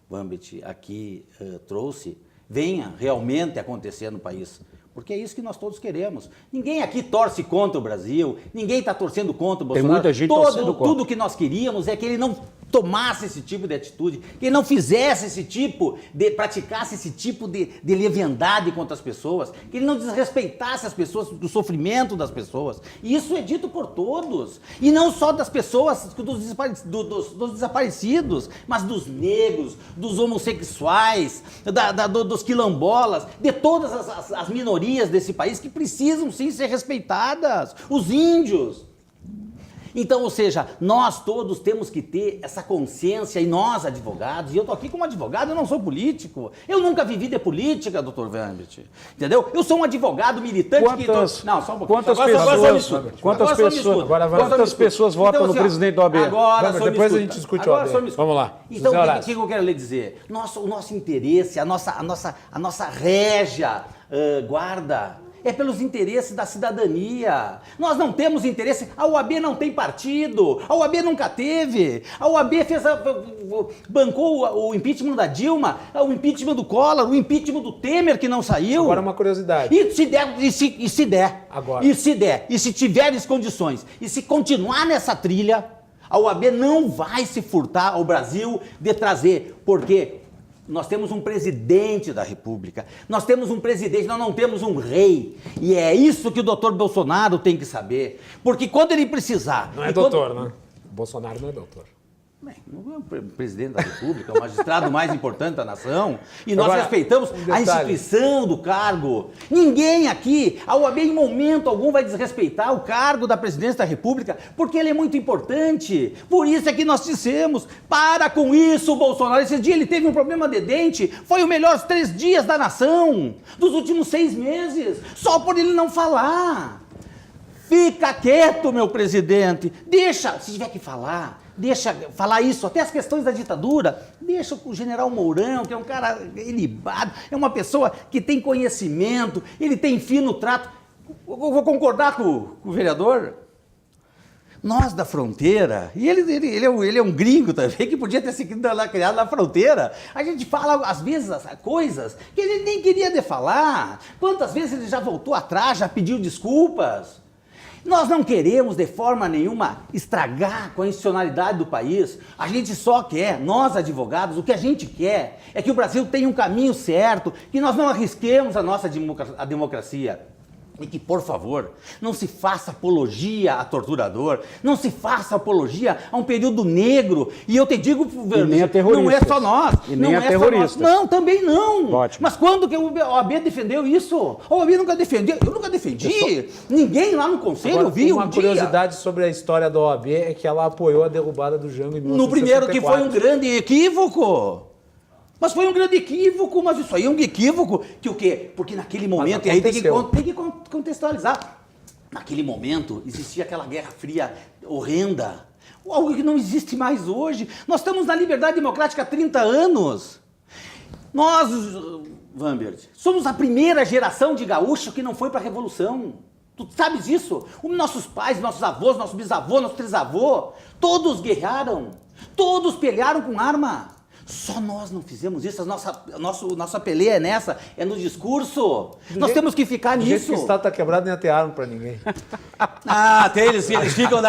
Wambert aqui trouxe venha realmente acontecer no país. Porque é isso que nós todos queremos. Ninguém aqui torce contra o Brasil, ninguém está torcendo contra o Bolsonaro. Tem muita gente torcendo contra. Tudo que nós queríamos é que ele não tomasse esse tipo de atitude, que ele não fizesse praticasse esse tipo de leviandade contra as pessoas, que ele não desrespeitasse as pessoas, do sofrimento das pessoas. E isso é dito por todos. E não só das pessoas, dos desaparecidos, mas dos negros, dos homossexuais, dos quilombolas, de todas as minorias desse país que precisam sim ser respeitadas. Os índios. Então, ou seja, nós todos temos que ter essa consciência, e nós, advogados, e eu estou aqui como advogado, eu não sou político, eu nunca vivi de política, doutor Wambert, entendeu? Eu sou um advogado militante Não, só um pouquinho. Quantas pessoas votam no presidente da OAB? Agora, depois a gente discute o OAB. Vamos lá. Então, o que eu quero lhe dizer? O nosso interesse, a nossa régia guarda é pelos interesses da cidadania. Nós não temos interesse. A OAB não tem partido. A OAB nunca teve. A OAB bancou o impeachment da Dilma, o impeachment do Collor, o impeachment do Temer, que não saiu. Agora uma curiosidade. E se der. Agora. E se tiveres condições, e se continuar nessa trilha, a OAB não vai se furtar ao Brasil de trazer. Porque nós temos um presidente da República, nós temos um presidente, nós não temos um rei. E é isso que o doutor Bolsonaro tem que saber. Porque quando ele precisar... Não é doutor, né? Bolsonaro não é doutor. Bem, não é o presidente da República, é o magistrado mais importante da nação. E nós Agora, respeitamos a instituição do cargo. Ninguém aqui, a OAB em momento algum vai desrespeitar o cargo da presidência da República, porque ele é muito importante. Por isso é que nós dissemos, para com isso, Bolsonaro. Esse dia ele teve um problema de dente, foi o melhor 3 dias da nação, dos últimos 6 meses, só por ele não falar. Fica quieto, meu presidente. Deixa, se tiver que falar, deixa falar isso, até as questões da ditadura, deixa o general Mourão, que é um cara ilibado, é uma pessoa que tem conhecimento, ele tem fino trato. Eu vou concordar com o vereador. Nós da fronteira, e ele é um gringo também, que podia ter sido criado na fronteira, a gente fala às vezes coisas que ele nem queria falar. Quantas vezes ele já voltou atrás, já pediu desculpas. Nós não queremos de forma nenhuma estragar a constitucionalidade do país. A gente só quer, nós advogados, o que a gente quer é que o Brasil tenha um caminho certo, que nós não arrisquemos a democracia. E que, por favor, não se faça apologia a torturador, não se faça apologia a um período negro. E eu te digo, nem a terroristas. não é só nós. E nem a terroristas. Não, também não. Ótimo. Mas quando que a OAB defendeu isso? A OAB nunca defendeu. Eu nunca defendi. Ninguém lá no conselho viu. Uma curiosidade sobre a história da OAB é que ela apoiou a derrubada do Jango em 1964. No primeiro, que foi um grande equívoco. Mas foi um grande equívoco, mas isso aí é um equívoco que o quê? Porque naquele momento, e aí tem que contextualizar, naquele momento existia aquela Guerra Fria horrenda, algo que não existe mais hoje. Nós estamos na liberdade democrática há 30 anos. Nós, Wambert, somos a primeira geração de gaúcho que não foi para a Revolução. Tu sabes isso? Os nossos pais, nossos avós, nossos bisavós, nossos trisavós, todos guerrearam, todos pelearam com arma. Só nós não fizemos isso, nossa peleia é nessa, é no discurso. Nós temos que ficar nisso. Do jeito que o Estado está quebrado, nem atearam para ninguém. Eles ficam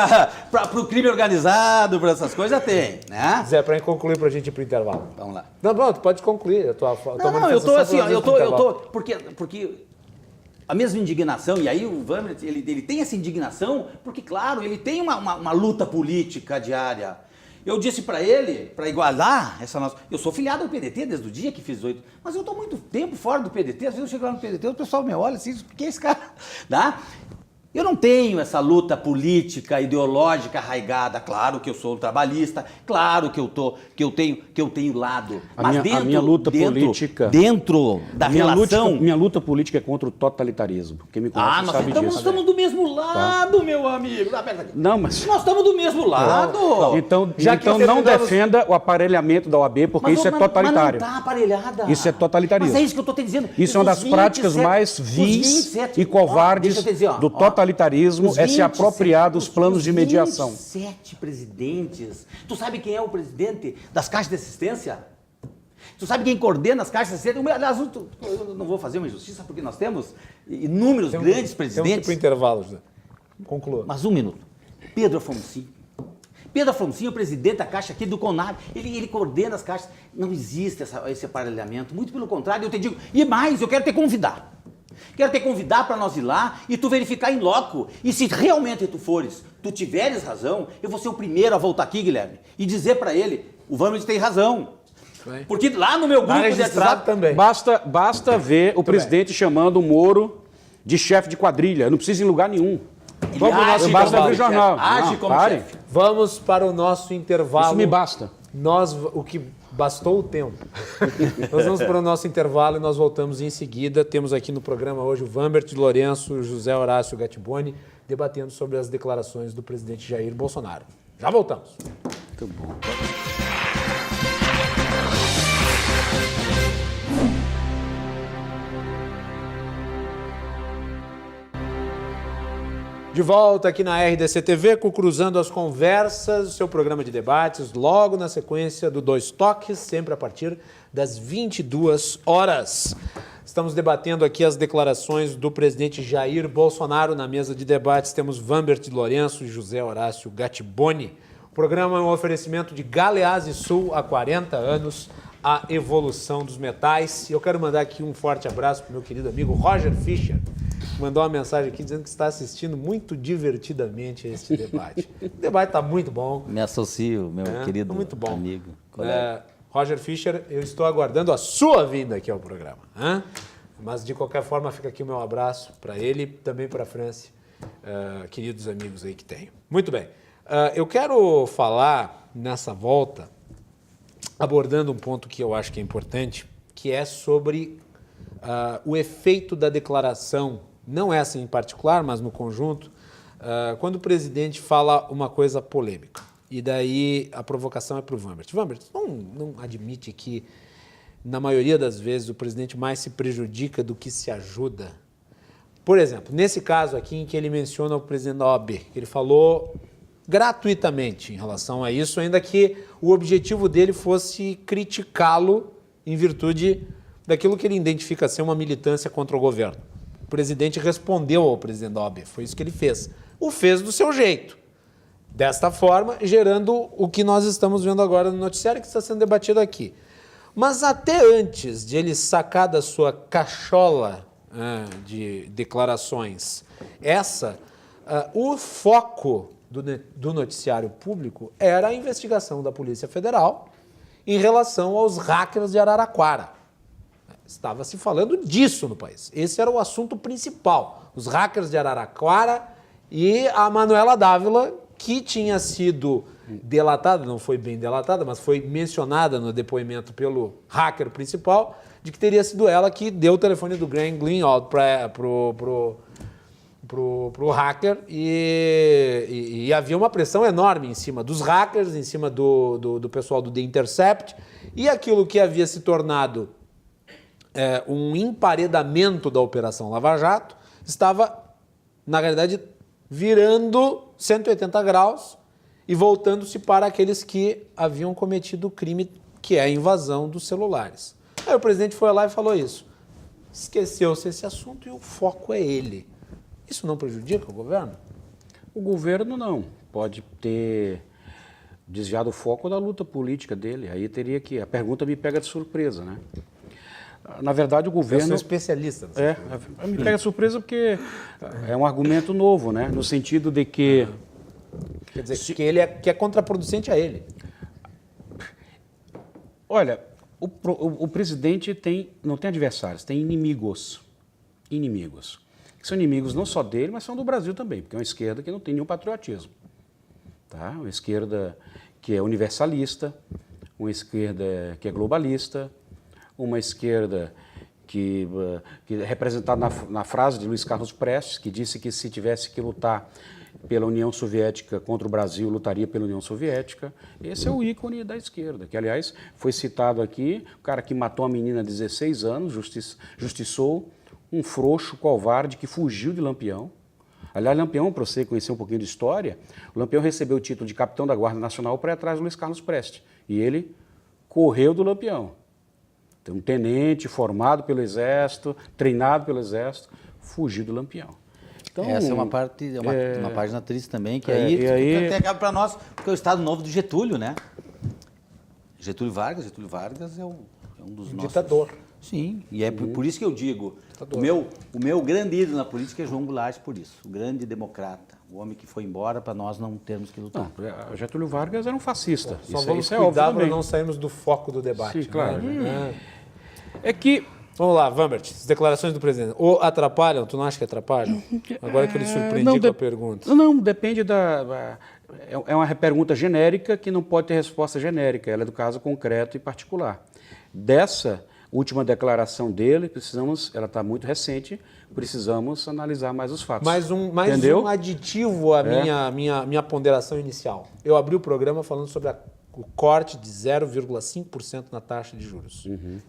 para o crime organizado, para essas coisas, tem, né? Zé, para concluir, para a gente ir para o intervalo. Vamos lá. Não, pronto, pode concluir. Eu estou assim, porque a mesma indignação, e aí o Wambert, ele tem essa indignação, porque, claro, ele tem uma luta política diária. Eu disse para ele, para igualar essa nossa... Eu sou filiado ao PDT desde o dia que fiz 18, mas eu estou muito tempo fora do PDT. Às vezes eu chego lá no PDT, o pessoal me olha assim, quem é esse cara? Tá? Eu não tenho essa luta política, ideológica arraigada. Claro que eu sou trabalhista, claro que eu tenho lado. Mas A minha luta política... Dentro da relação... Minha luta política é contra o totalitarismo. Quem me conhece sabe disso. Nós estamos do mesmo lado, meu amigo. Não, mas... Nós estamos do mesmo lado. Então Já que não defenda o aparelhamento da OAB, porque isso é totalitário. Mas não está aparelhada. Isso é totalitarismo. Mas é isso que eu estou te dizendo. Isso é uma das práticas mais vis e covardes do totalitarismo, é se apropriar dos planos de mediação. 27 presidentes. Tu sabe quem é o presidente das caixas de assistência? Tu sabe quem coordena as caixas de assistência? Aliás, eu não vou fazer uma injustiça, porque nós temos inúmeros grandes presidentes. Temos que ir para o intervalo, José. Conclua. Mas um minuto. Pedro Afonso. Pedro Afonso é o presidente da Caixa aqui do Conab. Ele coordena as caixas. Não existe esse aparelhamento. Muito pelo contrário, eu te digo. E mais, eu quero te convidar. Quero te convidar para nós ir lá e tu verificar em loco. E se realmente tu tiveres razão, eu vou ser o primeiro a voltar aqui, Guilherme, e dizer para ele, o Vamos tem razão. Porque lá no meu grupo de WhatsApp também. Basta ver o presidente chamando o Moro de chefe de quadrilha. Eu não preciso ir em lugar nenhum. Basta ver o jornal. Age como chefe. Vamos para o nosso intervalo. Isso me basta. O que bastou o tempo. Nós vamos para o nosso intervalo e nós voltamos em seguida. Temos aqui no programa hoje o Vambert de Lourenço e o José Horácio Gattiboni debatendo sobre as declarações do presidente Jair Bolsonaro. Já voltamos. Muito bom. De volta aqui na RDC TV, com Cruzando as Conversas, seu programa de debates, logo na sequência do Dois Toques, sempre a partir das 22 horas. Estamos debatendo aqui as declarações do presidente Jair Bolsonaro. Na mesa de debates temos Vambert de Lourenço e José Horácio Gattiboni. O programa é um oferecimento de Galeazzi Sul há 40 anos, a evolução dos metais. E eu quero mandar aqui um forte abraço para o meu querido amigo Roger Fischer, mandou uma mensagem aqui dizendo que está assistindo muito divertidamente este debate. O debate está muito bom. Me associo, meu querido muito bom. amigo. Roger Fischer, eu estou aguardando a sua vinda aqui ao programa. Mas, de qualquer forma, fica aqui o meu abraço para ele e também para a França, queridos amigos aí que tenho. Muito bem. Eu quero falar nessa volta, abordando um ponto que eu acho que é importante, que é sobre o efeito da declaração, não essa em particular, mas no conjunto, quando o presidente fala uma coisa polêmica. E daí a provocação é para o Vambert. Vambert, não admite que, na maioria das vezes, o presidente mais se prejudica do que se ajuda? Por exemplo, nesse caso aqui em que ele menciona o presidente da OAB, que ele falou gratuitamente em relação a isso, ainda que o objetivo dele fosse criticá-lo em virtude daquilo que ele identifica ser uma militância contra o governo. O presidente respondeu ao presidente da OAB, foi isso que ele fez. O fez do seu jeito. Desta forma, gerando o que nós estamos vendo agora no noticiário que está sendo debatido aqui. Mas até antes de ele sacar da sua cachola de declarações o foco do noticiário público era a investigação da Polícia Federal em relação aos hackers de Araraquara. Estava se falando disso no país. Esse era o assunto principal. Os hackers de Araraquara e a Manuela Dávila, que tinha sido delatada, não foi bem delatada, mas foi mencionada no depoimento pelo hacker principal, de que teria sido ela que deu o telefone do Graham Greenwald pro hacker e havia uma pressão enorme em cima dos hackers, em cima do pessoal do The Intercept, e aquilo que havia se tornado um emparedamento da Operação Lava Jato estava, na realidade, virando 180 graus e voltando-se para aqueles que haviam cometido o crime, que é a invasão dos celulares. Aí o presidente foi lá e falou isso. Esqueceu-se esse assunto e o foco é ele. Isso não prejudica o governo? O governo não. Pode ter desviado o foco da luta política dele. Aí teria que... A pergunta me pega de surpresa, né? Na verdade, o governo... Eu sou especialista. Me pega de surpresa porque é um argumento novo, né? No sentido de que... Quer dizer, que é contraproducente a ele. Olha, o presidente não tem adversários, tem inimigos. Inimigos. que são inimigos não só dele, mas são do Brasil também, porque é uma esquerda que não tem nenhum patriotismo. Tá? Uma esquerda que é universalista, uma esquerda que é globalista, uma esquerda que é representada na frase de Luiz Carlos Prestes, que disse que se tivesse que lutar pela União Soviética contra o Brasil, lutaria pela União Soviética. Esse é o ícone da esquerda, que, aliás, foi citado aqui, o cara que matou a menina de 16 anos, justiçou um frouxo covarde que fugiu de Lampião. Aliás, Lampião, para você conhecer um pouquinho de história, o Lampião recebeu o título de capitão da Guarda Nacional para ir atrás do Luiz Carlos Prestes. E ele correu do Lampião. Então, um tenente formado pelo Exército, treinado pelo Exército, fugiu do Lampião. Então, essa é uma página triste também, que aí até acaba para nós, porque é o Estado Novo do Getúlio, né? Getúlio Vargas é um dos nossos... Ditador. Sim, e é por isso que eu digo, o meu grande ídolo na política é João Goulart, por isso, o grande democrata, o homem que foi embora para nós não termos que lutar. Não, Getúlio Vargas era um fascista. Só vamos cuidar para não sairmos do foco do debate. Sim, claro. Né? É que... Vamos lá, Vambert, as declarações do presidente. Ou atrapalham? Tu não acha que atrapalham? Agora que eu lhe surpreendi com a pergunta. Não, depende da... É uma pergunta genérica que não pode ter resposta genérica. Ela é do caso concreto e particular. Dessa última declaração dele, ela está muito recente, precisamos analisar mais os fatos. Mais um aditivo à minha ponderação inicial. Eu abri o programa falando sobre o corte de 0,5% na taxa de juros,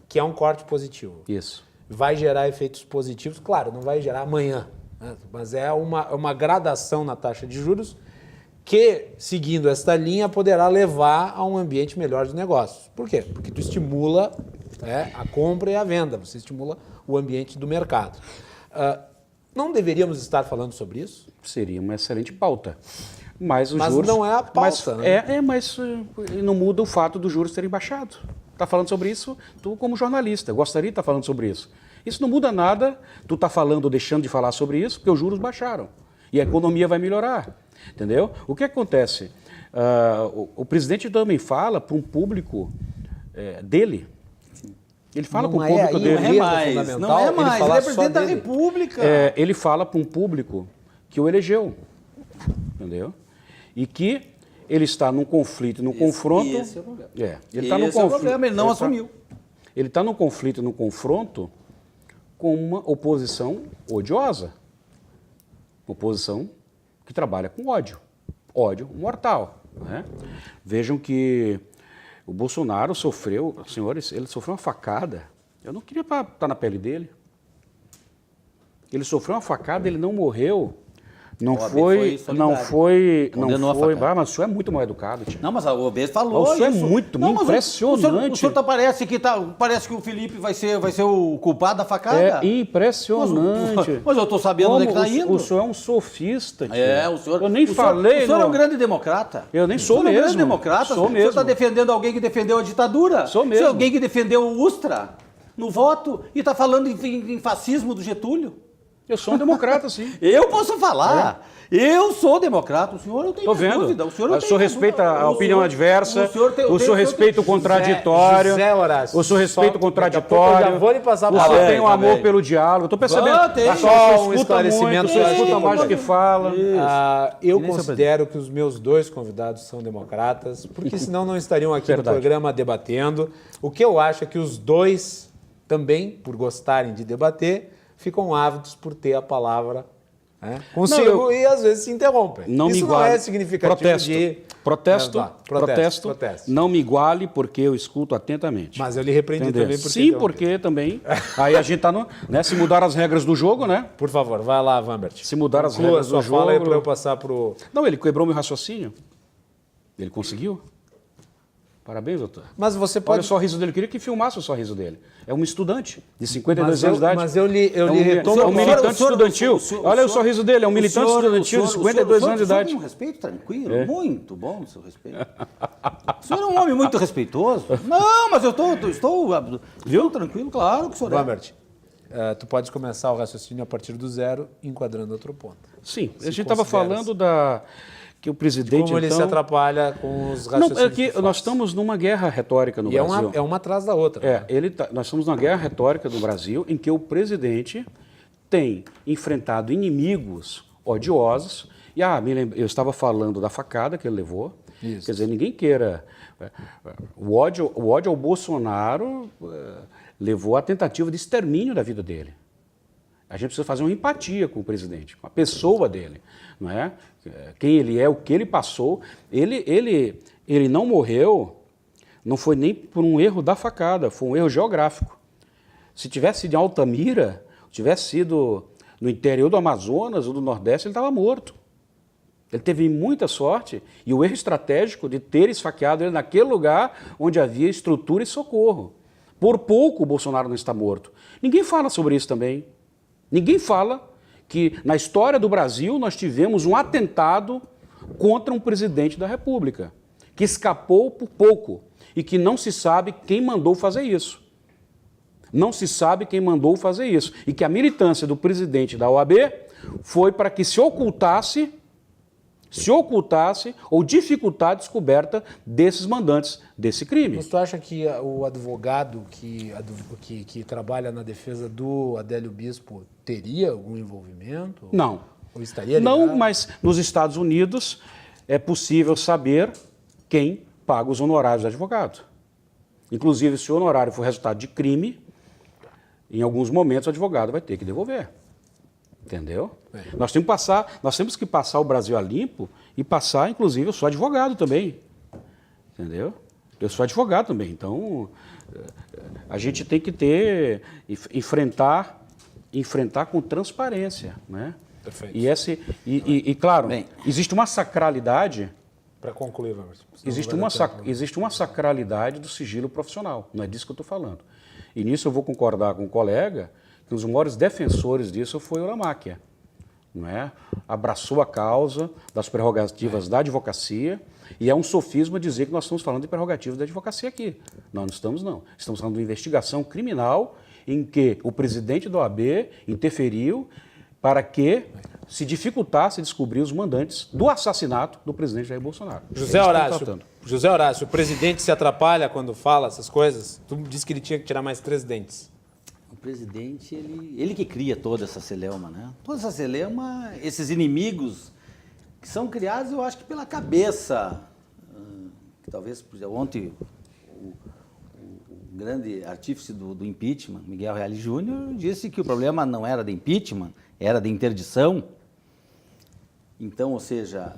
que é um corte positivo. Isso. Vai gerar efeitos positivos, claro, não vai gerar amanhã, né? Mas é uma gradação na taxa de juros que, seguindo esta linha, poderá levar a um ambiente melhor de negócios. Por quê? Porque tu estimula a compra e a venda, você estimula o ambiente do mercado. Não deveríamos estar falando sobre isso? Seria uma excelente pauta. Mas juros, não é a pauta, né? Mas não muda o fato dos juros terem baixado. Está falando sobre isso, tu como jornalista, gostaria de estar falando sobre isso. Isso não muda nada, tu está falando ou deixando de falar sobre isso, porque os juros baixaram. E a economia vai melhorar, entendeu? O que acontece? O presidente também fala para um público dele. Ele fala para o público dele. Não é mais, ele é presidente da República. Ele fala para um público que o elegeu, entendeu? E que ele está num conflito, num confronto. Esse é o problema. Ele está num conflito. Ele não assumiu. Ele está num conflito, num confronto com uma oposição odiosa. Oposição que trabalha com ódio. Ódio mortal. Né? Vejam que o Bolsonaro sofreu, senhores, ele sofreu uma facada. Eu não queria estar na pele dele. Ele sofreu uma facada, ele não morreu. Não foi. Mas o senhor é muito mal educado, tio. Não, mas o OB falou. O senhor é muito impressionante. O senhor parece que o Felipe vai ser o culpado da facada. É impressionante. Mas eu estou sabendo onde está indo. O senhor é um sofista, tio. O senhor. Eu nem falei. O senhor é um grande democrata. Eu nem sou mesmo. O senhor é um grande democrata. Sou mesmo. O senhor está defendendo alguém que defendeu a ditadura. Sou mesmo. O senhor é alguém que defendeu o Ustra no voto e está falando em fascismo do Getúlio. Eu sou um democrata, sim. Eu posso falar. Eu sou democrata. O senor não tem dúvida. O senhor respeita a opinião adversa. O senhor respeita o contraditório. José Horácio. O senhor respeita o contraditório. Eu já vou lhe passar a palavra. O senhor tem um amor bem. pelo diálogo. Estou percebendo. Só um esclarecimento. O senhor escuta mais do que fala. Eu considero que os meus dois convidados são democratas, porque senão não estariam aqui no programa debatendo. O que eu acho é que os dois também, por gostarem de debater, ficam ávidos por ter a palavra consigo e às vezes se interrompem. Isso não é significativo de... Protesto. Não me iguale porque eu escuto atentamente. Mas eu lhe repreendi também porque... Sim, porque também... Aí a gente está se mudar as regras do jogo, né? Por favor, vai lá, Vambert. Se mudar as regras do jogo... Fala aí para eu passar para o... Não, ele quebrou meu raciocínio. Ele conseguiu. Parabéns, doutor. Mas você pode... Olha o sorriso dele. Eu queria que filmasse o sorriso dele. É um estudante de 52 anos de idade. Mas eu lhe retomo... É um militante estudantil. Olha o sorriso dele. É um militante estudantil de 52 anos de idade. Um respeito tranquilo. Muito bom o seu respeito. O senhor é um homem muito respeitoso. Não, mas eu estou tranquilo, claro que o senhor é. Vambert, tu podes começar o raciocínio a partir do zero, enquadrando outro ponto. Sim, a gente estava falando que o presidente, como ele se atrapalha com os raciocínios. Nós estamos numa guerra retórica no Brasil. É uma atrás da outra. Nós estamos numa guerra retórica no Brasil em que o presidente tem enfrentado inimigos odiosos. E eu estava falando da facada que ele levou. Isso. Quer dizer, ninguém queira... O ódio ao Bolsonaro levou à tentativa de extermínio da vida dele. A gente precisa fazer uma empatia com o presidente, com a pessoa dele, não é? Quem ele é, o que ele passou. Ele não morreu, não foi nem por um erro da facada, foi um erro geográfico. Se tivesse sido em Altamira, tivesse sido no interior do Amazonas ou do Nordeste, ele estava morto. Ele teve muita sorte e o erro estratégico de ter esfaqueado ele naquele lugar onde havia estrutura e socorro. Por pouco o Bolsonaro não está morto. Ninguém fala sobre isso também. Ninguém fala que na história do Brasil nós tivemos um atentado contra um presidente da República, que escapou por pouco e que não se sabe quem mandou fazer isso. Não se sabe quem mandou fazer isso. E que a militância do presidente da OAB foi para que se ocultasse ou dificultar a descoberta desses mandantes desse crime. Mas tu acha que o advogado que trabalha na defesa do Adélio Bispo teria algum envolvimento? Não. Ou estaria ligado? Não, mas nos Estados Unidos é possível saber quem paga os honorários do advogado. Inclusive, se o honorário for resultado de crime, em alguns momentos o advogado vai ter que devolver. Entendeu? Nós temos que passar o Brasil a limpo e passar, inclusive, eu sou advogado também. Entendeu? Eu sou advogado também. Então, a gente tem que enfrentar com transparência, né? Perfeito. E claro, existe uma sacralidade. Para concluir, vamos. Existe uma sacralidade do sigilo profissional. Não é disso que eu estou falando. E nisso eu vou concordar com o colega que os maiores defensores disso foi o Lamáquia, não é? Abraçou a causa das prerrogativas da advocacia e é um sofisma dizer que nós estamos falando de prerrogativas da advocacia aqui. Não estamos não. Estamos falando de investigação criminal em que o presidente da OAB interferiu para que se dificultasse descobrir os mandantes do assassinato do presidente Jair Bolsonaro. José Horácio, o presidente se atrapalha quando fala essas coisas? Tu disse que ele tinha que tirar mais 3 dentes. O presidente, ele que cria toda essa celeuma, né? Toda essa celeuma, esses inimigos que são criados, eu acho que pela cabeça. Que talvez, por exemplo, ontem, o grande artífice do impeachment, Miguel Reale Júnior, disse que o problema não era de impeachment, era de interdição. Então, ou seja,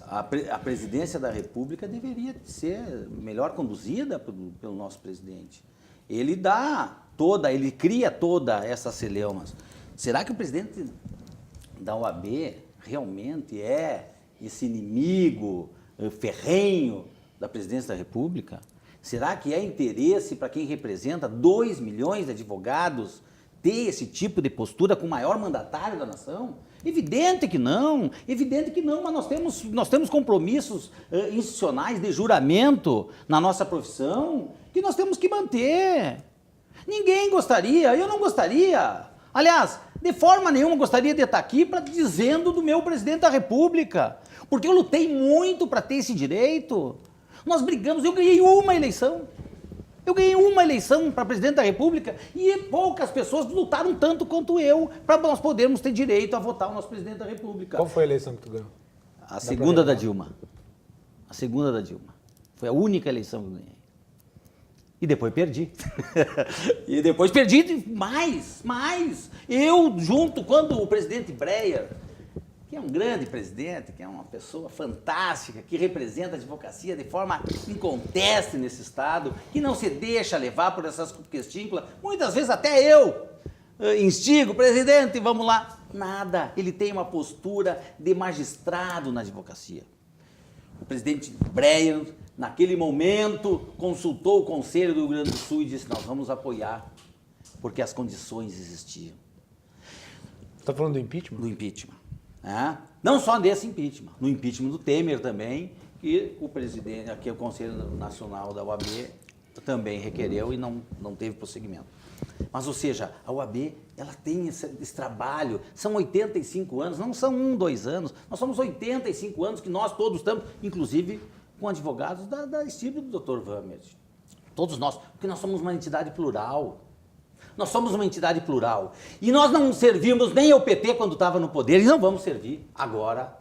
a presidência da República deveria ser melhor conduzida pelo nosso presidente. Ele ele cria toda essa celeumas. Será que o presidente da OAB realmente é esse inimigo ferrenho da presidência da República? Será que é interesse para quem representa 2 milhões de advogados ter esse tipo de postura com o maior mandatário da nação? Evidente que não, mas nós temos compromissos institucionais de juramento na nossa profissão que nós temos que manter. Ninguém gostaria, eu não gostaria. Aliás, de forma nenhuma gostaria de estar aqui dizendo do meu presidente da República, porque eu lutei muito para ter esse direito. Nós brigamos, eu ganhei uma eleição. Para presidente da República e poucas pessoas lutaram tanto quanto eu para nós podermos ter direito a votar o nosso presidente da República. Qual foi a eleição que tu ganhou? A segunda da Dilma. Foi a única eleição que eu ganhei. E depois perdi. E depois perdi mais. Eu, junto, quando o presidente Breyer, que é um grande presidente, que é uma pessoa fantástica, que representa a advocacia de forma inconteste nesse Estado, que não se deixa levar por essas questínculas, muitas vezes até eu instigo, presidente, vamos lá. Nada, ele tem uma postura de magistrado na advocacia. O presidente Breyer, naquele momento, consultou o Conselho do Rio Grande do Sul e disse, nós vamos apoiar, porque as condições existiam. Está falando do impeachment? Do impeachment. Não só desse impeachment, no impeachment do Temer também, que o presidente, aqui o Conselho Nacional da OAB também requereu e não teve prosseguimento. Mas, ou seja, a OAB, ela tem esse trabalho, são 85 anos, não são 1, 2 anos, nós somos 85 anos que nós todos estamos, inclusive com advogados da estirpe do Dr. Wamert. Todos nós, porque nós somos uma entidade plural. Nós somos uma entidade plural. E nós não servimos nem ao PT quando estava no poder, e não vamos servir agora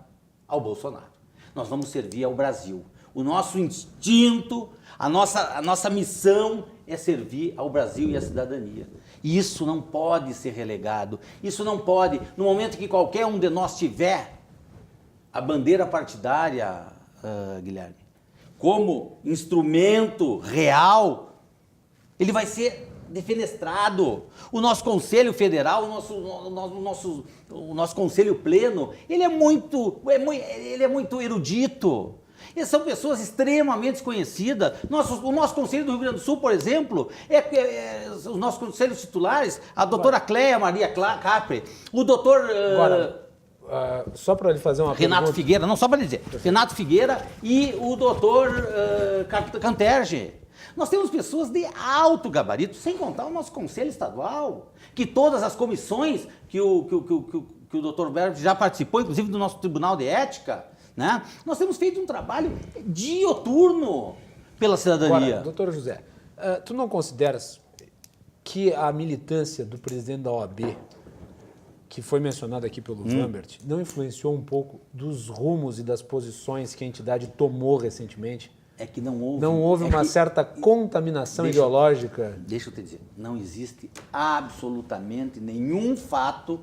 ao Bolsonaro. Nós vamos servir ao Brasil. O nosso instinto, a nossa missão é servir ao Brasil e à cidadania. E isso não pode ser relegado. Isso não pode, no momento que qualquer um de nós tiver a bandeira partidária, Guilherme, como instrumento real, ele vai ser defenestrado. O nosso Conselho Federal, o nosso Conselho Pleno, ele é muito erudito. Eles são pessoas extremamente desconhecidas. O nosso Conselho do Rio Grande do Sul, por exemplo, os nossos conselhos titulares, a doutora Cléia Maria Capri, o doutor... só para ele fazer uma Renato pergunta. Figueira, não, só para dizer, Renato Figueira e o doutor Canterge. Nós temos pessoas de alto gabarito, sem contar o nosso Conselho Estadual, que todas as comissões que o doutor Berg já participou, inclusive do nosso Tribunal de Ética, né? Nós temos feito um trabalho dioturno pela cidadania. Agora, doutor José, tu não consideras que a militância do presidente da OAB, que foi mencionado aqui pelo Lambert, não influenciou um pouco dos rumos e das posições que a entidade tomou recentemente? É que não houve... Não houve uma certa contaminação ideológica? Deixa eu te dizer, não existe absolutamente nenhum fato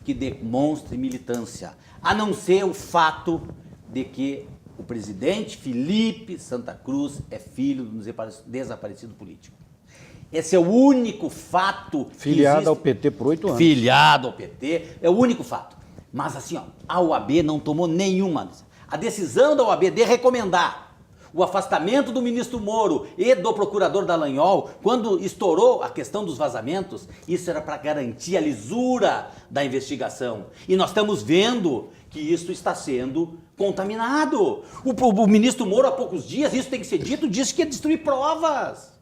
que demonstre militância, a não ser o fato de que o presidente Felipe Santa Cruz é filho de um desaparecido político. Esse é o único fato que Filiado existe. ao PT por 8 anos. Filiado ao PT, é o único fato. Mas assim, ó, a OAB não tomou nenhuma. A decisão da OAB de recomendar o afastamento do ministro Moro e do procurador Dallagnol, quando estourou a questão dos vazamentos, isso era para garantir a lisura da investigação. E nós estamos vendo que isso está sendo contaminado. O ministro Moro, há poucos dias, isso tem que ser dito, disse que ia destruir provas.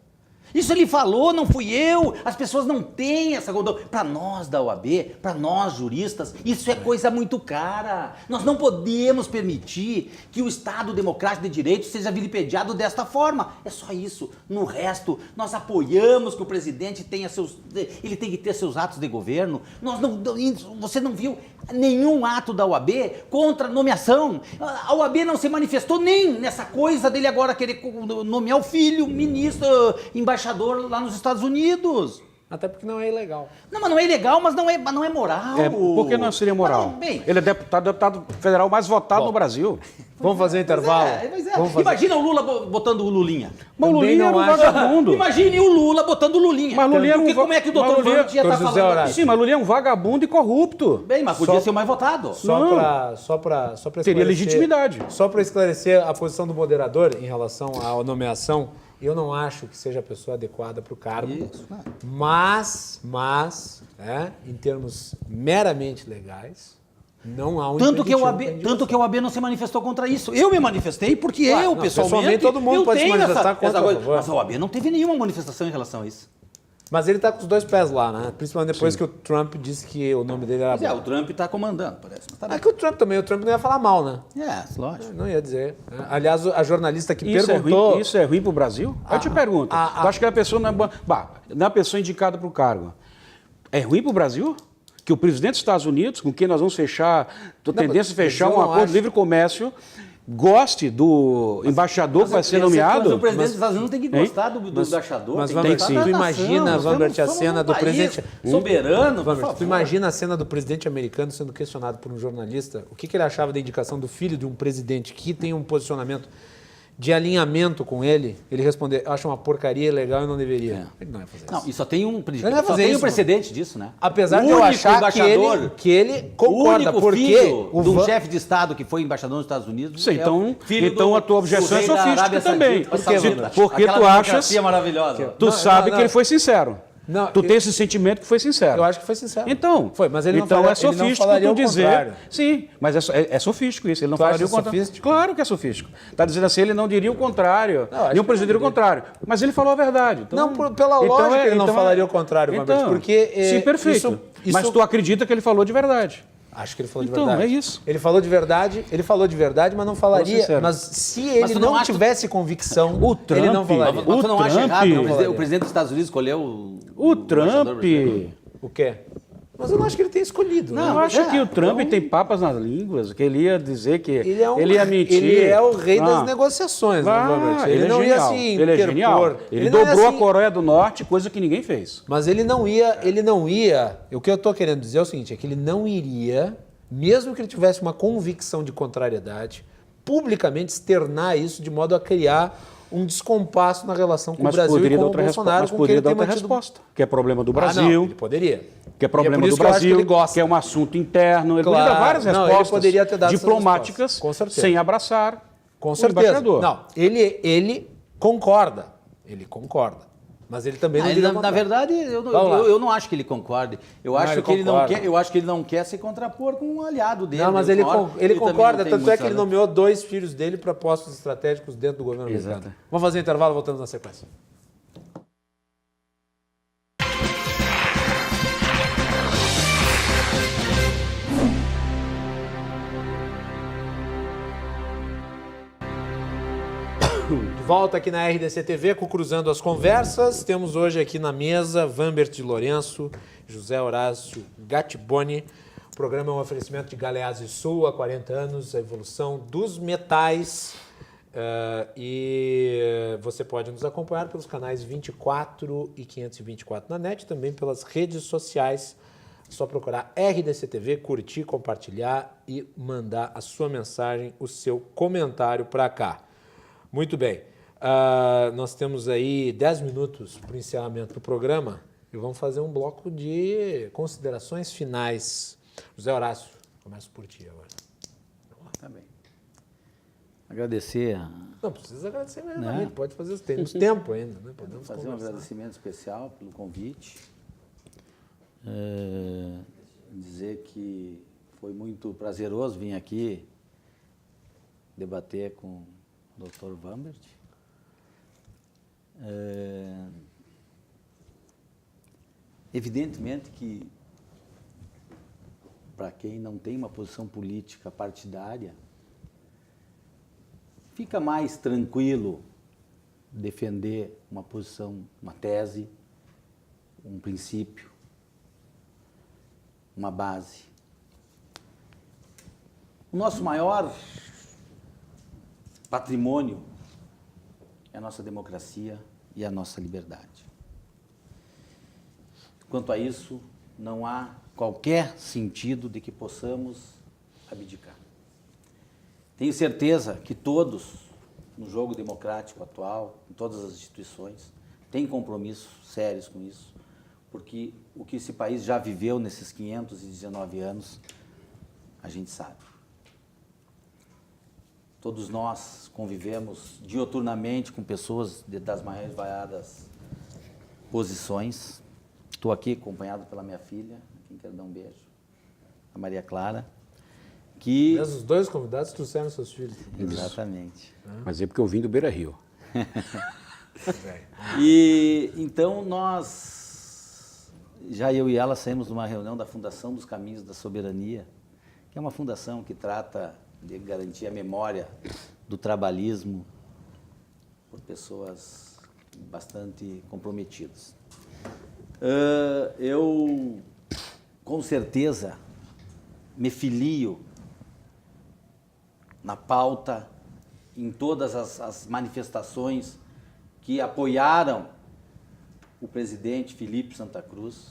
Isso ele falou, não fui eu. As pessoas não têm essa... Para nós da OAB, para nós juristas, isso é coisa muito cara. Nós não podemos permitir que o Estado Democrático de Direito seja vilipendiado desta forma. É só isso. No resto, nós apoiamos que o presidente tenha ele tem que ter seus atos de governo. Você não viu nenhum ato da OAB contra a nomeação. A OAB não se manifestou nem nessa coisa dele agora querer nomear o filho, ministro, embaixador lá nos Estados Unidos. Até porque não é ilegal. Não, mas não é ilegal, mas não é moral. Por que não seria moral? Não, bem, Ele é deputado federal mais votado no Brasil. Vamos fazer um intervalo? Vamos fazer... Imagina o Lula botando o Lulinha. Mas o Também Lulinha era não um acho. vagabundo. Imagine o Lula botando o Lulinha. Mas Lulinha era um Como é que o doutor Verde ia estar José falando Horácio. aqui? Sim, mas Lulinha é um vagabundo e corrupto. Bem, mas podia ser o mais votado. Só para Teria legitimidade. Só para esclarecer a posição do moderador em relação à nomeação, eu não acho que seja a pessoa adequada para o cargo. Isso, Mas, em termos meramente legais, não há um Tanto que impeditivo a OAB não se manifestou contra isso. Eu me manifestei porque Claro, eu, não, pessoalmente, pessoalmente todo mundo eu pode se tenho manifestar contra, essa coisa. por favor. Mas a OAB não teve nenhuma manifestação em relação a isso. Mas ele está com os dois pés lá, né? Principalmente depois que o Trump disse que o nome dele era Mas bom. o Trump está comandando, parece. Mas tá bem. É que o Trump não ia falar mal, né? Lógico. Não ia dizer. Aliás, a jornalista que Isso perguntou... é ruim para o Brasil? Eu te pergunto. Tu acha que a pessoa não é boa? Não é a pessoa indicada para o cargo. É ruim para o Brasil? Que o presidente dos Estados Unidos, com quem nós vamos fechar, tendência a fechar um acordo de livre comércio, goste do embaixador que vai ser nomeado? Mas o presidente dos Estados Unidos tem que gostar do embaixador. Mas, tem que Vambert, gostar sim. da tu nação. imagina, Nós Vambert, a somos cena um do país presidente... soberano, por Vambert, favor. tu imagina a cena do presidente americano sendo questionado por um jornalista, o que ele achava da indicação do filho de um presidente que tem um posicionamento de alinhamento com ele responder, eu acho uma porcaria ilegal e não deveria. Ele não ia fazer isso. Não, e só tem um Ele vai fazer isso, precedente disso, né? Apesar O de eu único achar que ele concorda, o único porque filho o de um Van- chefe de Estado que foi embaixador nos Estados Unidos. Sim, então a tua objeção é do rei da sofística Arábia também. Saudita, Porque Saudita. porque Aquela tu achas- democracia maravilhosa. Tu Não, sabe não, que ele foi sincero. Não, Tu tem esse sentimento que foi sincero. Eu acho que foi sincero. Então, Foi, mas ele não então fala- é ele não sofístico falaria tu o dizer. contrário. Sim, mas é sofístico isso. Ele não Tu falaria o acha contrário. sofístico? Claro que é sofístico. Está dizendo assim, ele não diria o contrário. Não, acho Nenhum que presidente diria o contrário. Mas ele falou a verdade. Então, Não, pela lógica ele não falaria o contrário, Vambert, então, porque, sim, perfeito. isso- Mas tu acredita que ele falou de verdade. Acho que ele falou Então, de verdade. é isso. Ele falou de verdade, mas não falaria. sincero. Mas se ele Mas tu não não acha- tivesse convicção, O Trump- ele não falaria. Mas tu não acha Trump- errado Não falaria. o presidente dos Estados Unidos escolheu O embaixador Trump... brasileiro. O quê? Mas eu não acho que ele tenha escolhido. Não, eu né? acho que o Trump então- tem papas nas línguas, que ele ia dizer que Ele ia mentir. Ele é o rei das Ah. negociações, né, Ah, Robert? ele não é ia genial. se Ele é interpor. genial. Ele não ia dobrou se- a Coreia do Norte, coisa que ninguém fez. Mas ele não ia. O que eu estou querendo dizer é o seguinte: é que ele não iria, mesmo que ele tivesse uma convicção de contrariedade, publicamente externar isso de modo a criar um descompasso na relação com Mas o Brasil e poderia com dar o outra Bolsonaro, resposta. Mas com quem ele poderia dar tem outra mantido... resposta. Que é problema do Ah, não, Brasil, ele poderia. que é problema E é por do isso que eu acho que Brasil, ele gosta. que é um assunto interno. Ele poderia dar Claro. várias Não, ele respostas poderia ter dado essas diplomáticas respostas. Com certeza. sem abraçar Com o certeza. embaixador. Não, ele concorda. Ele concorda. Mas ele também não Ele, diria na contrário. verdade, Vamos lá. eu não acho que ele concorde. Eu acho ele que ele não concorda. quer. Eu acho que ele não quer se contrapor com um aliado dele. Não, mas né? ele, Uma hora, ele também concorda, não tem tanto é muito que ele talento. nomeou 2 filhos dele para postos estratégicos dentro do governo Exato. americano. Vamos fazer intervalo, voltamos na sequência. De volta aqui na RDC TV, com Cruzando as Conversas. Temos hoje aqui na mesa Vambert de Lourenço, José Horácio Gattiboni. O programa é um oferecimento de Galeazzi Sul, há 40 anos, a evolução dos metais. E você pode nos acompanhar pelos canais 24 e 524 na net, também pelas redes sociais. É só procurar RDC TV, curtir, compartilhar e mandar a sua mensagem, o seu comentário para cá. Muito bem. Nós temos aí 10 minutos para o encerramento do programa e vamos fazer um bloco de considerações finais. José Horácio, começo por ti agora. Tá bem. Agradecer, Não precisa agradecer mesmo, Não. pode fazer, temos tempo ainda, né? Podemos fazer um conversar. agradecimento especial pelo convite. Dizer que foi muito prazeroso vir aqui debater com o Dr. Vambert. Evidentemente que, para quem não tem uma posição política partidária, fica mais tranquilo defender uma posição, uma tese, um princípio, uma base. O nosso maior patrimônio é a nossa democracia e a nossa liberdade. Quanto a isso, não há qualquer sentido de que possamos abdicar. Tenho certeza que todos, no jogo democrático atual, em todas as instituições, têm compromissos sérios com isso, porque o que esse país já viveu nesses 519 anos, a gente sabe. Todos nós convivemos dioturnamente com pessoas das mais variadas posições. Estou aqui acompanhado pela minha filha, a quem quero dar um beijo, a Maria Clara, que... Mas os dois convidados trouxeram seus filhos. Exatamente. Mas é porque eu vim do Beira-Rio. E então nós, já eu e ela saímos de uma reunião da Fundação dos Caminhos da Soberania, que é uma fundação que trata de garantir a memória do trabalhismo por pessoas bastante comprometidas. Eu, com certeza, me filio na pauta, em todas as manifestações que apoiaram o presidente Felipe Santa Cruz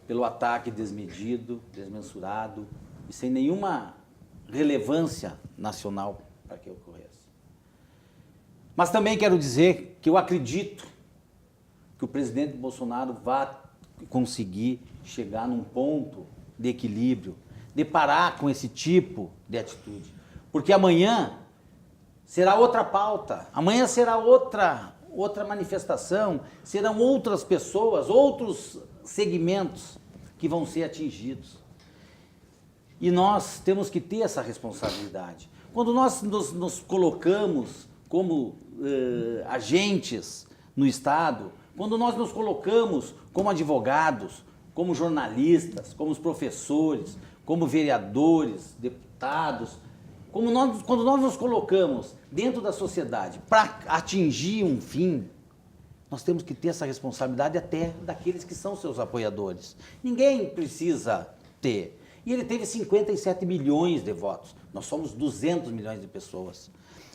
pelo ataque desmedido, desmensurado e sem nenhuma relevância nacional para que ocorresse. Mas também quero dizer que eu acredito que o presidente Bolsonaro vai conseguir chegar num ponto de equilíbrio, de parar com esse tipo de atitude. Porque amanhã será outra pauta, amanhã será outra manifestação, serão outras pessoas, outros segmentos que vão ser atingidos. E nós temos que ter essa responsabilidade. Quando nós nos colocamos como agentes no Estado, quando nós nos colocamos como advogados, como jornalistas, como os professores, como vereadores, deputados, quando nós nos colocamos dentro da sociedade para atingir um fim, Nós temos que ter essa responsabilidade até daqueles que são seus apoiadores. Ninguém precisa ter. E ele teve 57 milhões de votos. Nós somos 200 milhões de pessoas.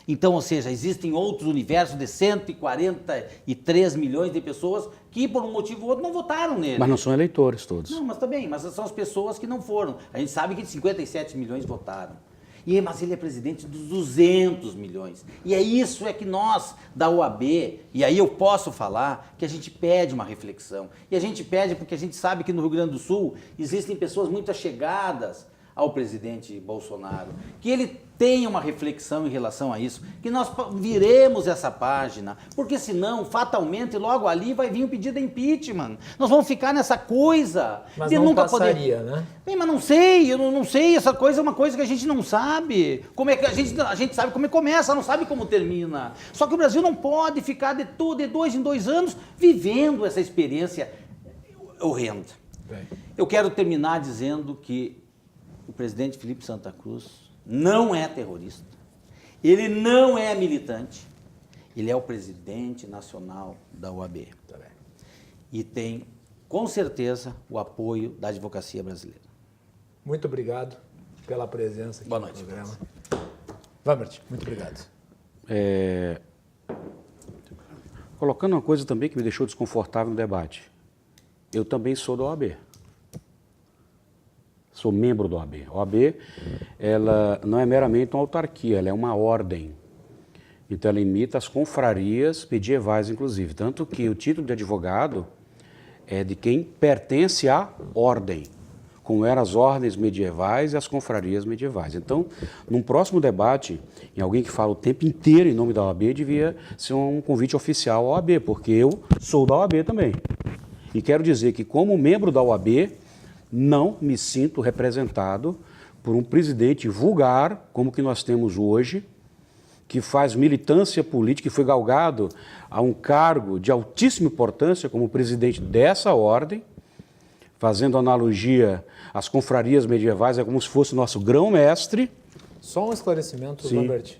Então, ou seja, existem outros universos de 143 milhões de pessoas que, por um motivo ou outro, não votaram nele. Mas não são eleitores todos. Não, mas também, mas são as pessoas que não foram. A gente sabe que 57 milhões votaram. Mas ele é presidente dos 200 milhões. E é isso que nós, da OAB, e aí eu posso falar, que a gente pede uma reflexão. E a gente pede porque a gente sabe que no Rio Grande do Sul existem pessoas muito achegadas ao presidente Bolsonaro, que ele tenha uma reflexão em relação a isso, que nós viremos essa página, porque senão, fatalmente, logo ali vai vir um pedido de impeachment. Nós vamos ficar nessa coisa Mas de não nunca passaria, poder... né? Bem, mas não sei, eu não sei, essa coisa é uma coisa que a gente não sabe. Como é que a gente sabe como é que começa, não sabe como termina. Só que o Brasil não pode ficar de 2 em 2 anos vivendo essa experiência horrenda. Bem. Eu quero terminar dizendo que o presidente Felipe Santa Cruz não é terrorista, ele não é militante, ele é o presidente nacional da OAB. Tá bem. E tem, com certeza, o apoio da advocacia brasileira. Muito obrigado pela presença aqui Boa no noite. programa. Vamert, muito obrigado. Colocando uma coisa também que me deixou desconfortável no debate. Eu também sou da OAB. Sou membro da OAB. A OAB, ela não é meramente uma autarquia, ela é uma ordem. Então, ela imita as confrarias medievais, inclusive. Tanto que o título de advogado é de quem pertence à ordem, como eram as ordens medievais e as confrarias medievais. Então, num próximo debate, em alguém que fala o tempo inteiro em nome da OAB, devia ser um convite oficial à OAB, porque eu sou da OAB também. E quero dizer que, como membro da OAB, não me sinto representado por um presidente vulgar, como que nós temos hoje, que faz militância política e foi galgado a um cargo de altíssima importância como presidente dessa ordem, fazendo analogia às confrarias medievais, é como se fosse o nosso grão-mestre. Só um esclarecimento, Sim. Lambert.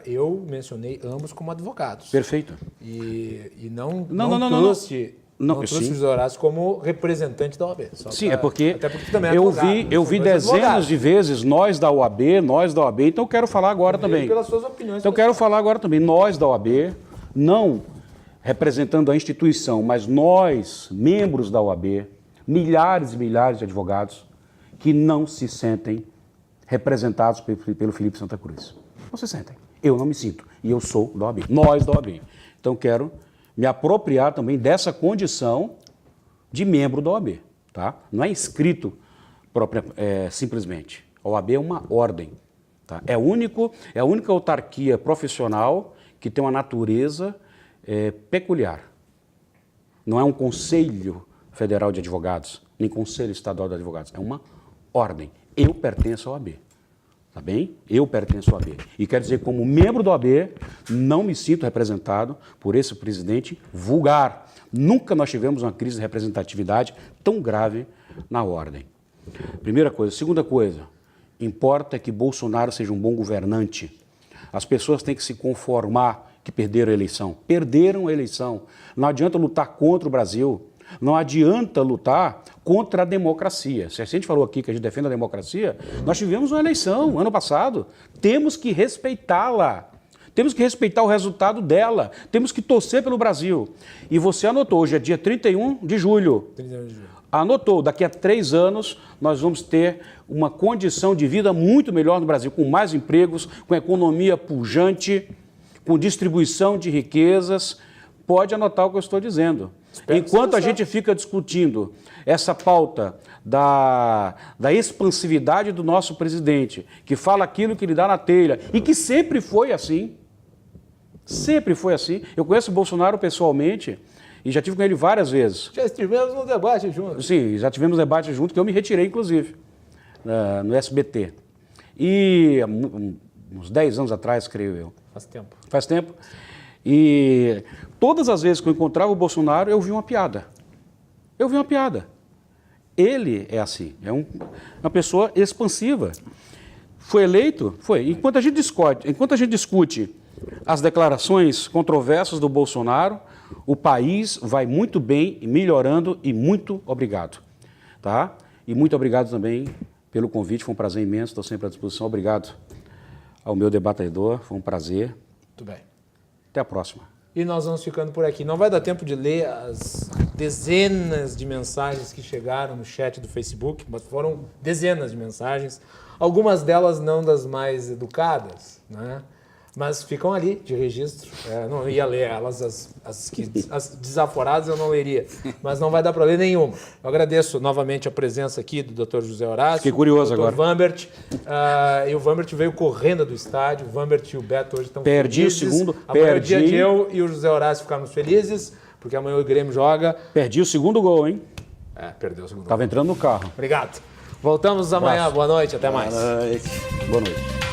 Eu mencionei ambos como advogados. Perfeito. E não Sim. trouxe os Horácio como representante da OAB. Sim, é porque até porque também é eu advogado, vi são dois dezenas advogados. de vezes nós da OAB, então eu quero falar agora também. Pelas suas opiniões. Então eu quero falar agora também, nós da OAB, não representando a instituição, mas nós, membros da OAB, milhares e milhares de advogados que não se sentem representados pelo Felipe Santa Cruz. Não se sentem. Eu não me sinto. E eu sou da OAB. Nós da OAB. Então quero me apropriar também dessa condição de membro da OAB. Tá? Não é inscrito simplesmente. A OAB é uma ordem. Tá? É a única autarquia profissional que tem uma natureza peculiar. Não é um conselho federal de advogados, nem conselho estadual de advogados. É uma ordem. Eu pertenço à OAB. Tá bem? Eu pertenço à OAB. E quero dizer, como membro da OAB, não me sinto representado por esse presidente vulgar. Nunca nós tivemos uma crise de representatividade tão grave na ordem. Primeira coisa. Segunda coisa, importa que Bolsonaro seja um bom governante. As pessoas têm que se conformar que perderam a eleição. Perderam a eleição. Não adianta lutar contra o Brasil. Não adianta lutar contra a democracia. Se a gente falou aqui que a gente defende a democracia, nós tivemos uma eleição ano passado. Temos que respeitá-la. Temos que respeitar o resultado dela. Temos que torcer pelo Brasil. E você anotou, hoje é dia 31 de julho. 31 de julho. Anotou, daqui a 3 anos nós vamos ter uma condição de vida muito melhor no Brasil, com mais empregos, com economia pujante, com distribuição de riquezas. Pode anotar o que eu estou dizendo. Enquanto a gente fica discutindo essa pauta da expansividade do nosso presidente, que fala aquilo que lhe dá na telha, e que sempre foi assim. Sempre foi assim. Eu conheço o Bolsonaro pessoalmente e já tive com ele várias vezes. Já estivemos no debate juntos. Sim, já tivemos debate junto, que eu me retirei, inclusive, no SBT. E uns 10 anos atrás, creio eu. Faz tempo. Faz tempo. E todas as vezes que eu encontrava o Bolsonaro, eu vi uma piada. Eu vi uma piada. Ele é assim, é uma pessoa expansiva. Foi eleito? Foi. Enquanto a gente discute as declarações controversas do Bolsonaro, O país vai muito bem, melhorando, e muito obrigado. Tá? E muito obrigado também pelo convite, foi um prazer imenso, estou sempre à disposição. Obrigado ao meu debatedor, foi um prazer. Muito bem. Até a próxima. E nós vamos ficando por aqui. Não vai dar tempo de ler as dezenas de mensagens que chegaram no chat do Facebook, mas foram dezenas de mensagens. Algumas delas não das mais educadas, né? Mas ficam ali de registro. Não ia ler elas, as desaforadas eu não leria, mas não vai dar para ler nenhuma. Eu agradeço novamente a presença aqui do Dr. José Horácio. Fiquei curioso Dr. agora. Vambert, e o Vambert veio correndo do estádio. O Vambert e o Beto hoje estão Perdi felizes. o segundo, Amanhã é o perdi. dia que eu e o José Horácio ficamos felizes, porque amanhã o Grêmio joga. Perdi o segundo gol, hein? Perdeu o segundo. Estava entrando no carro. Obrigado. Voltamos amanhã. Abraço. Boa noite. Até mais. Boa noite.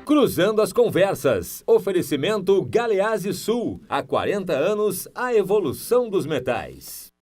Cruzando as Conversas. Oferecimento Galeazzi Sul. Há 40 anos, a evolução dos metais.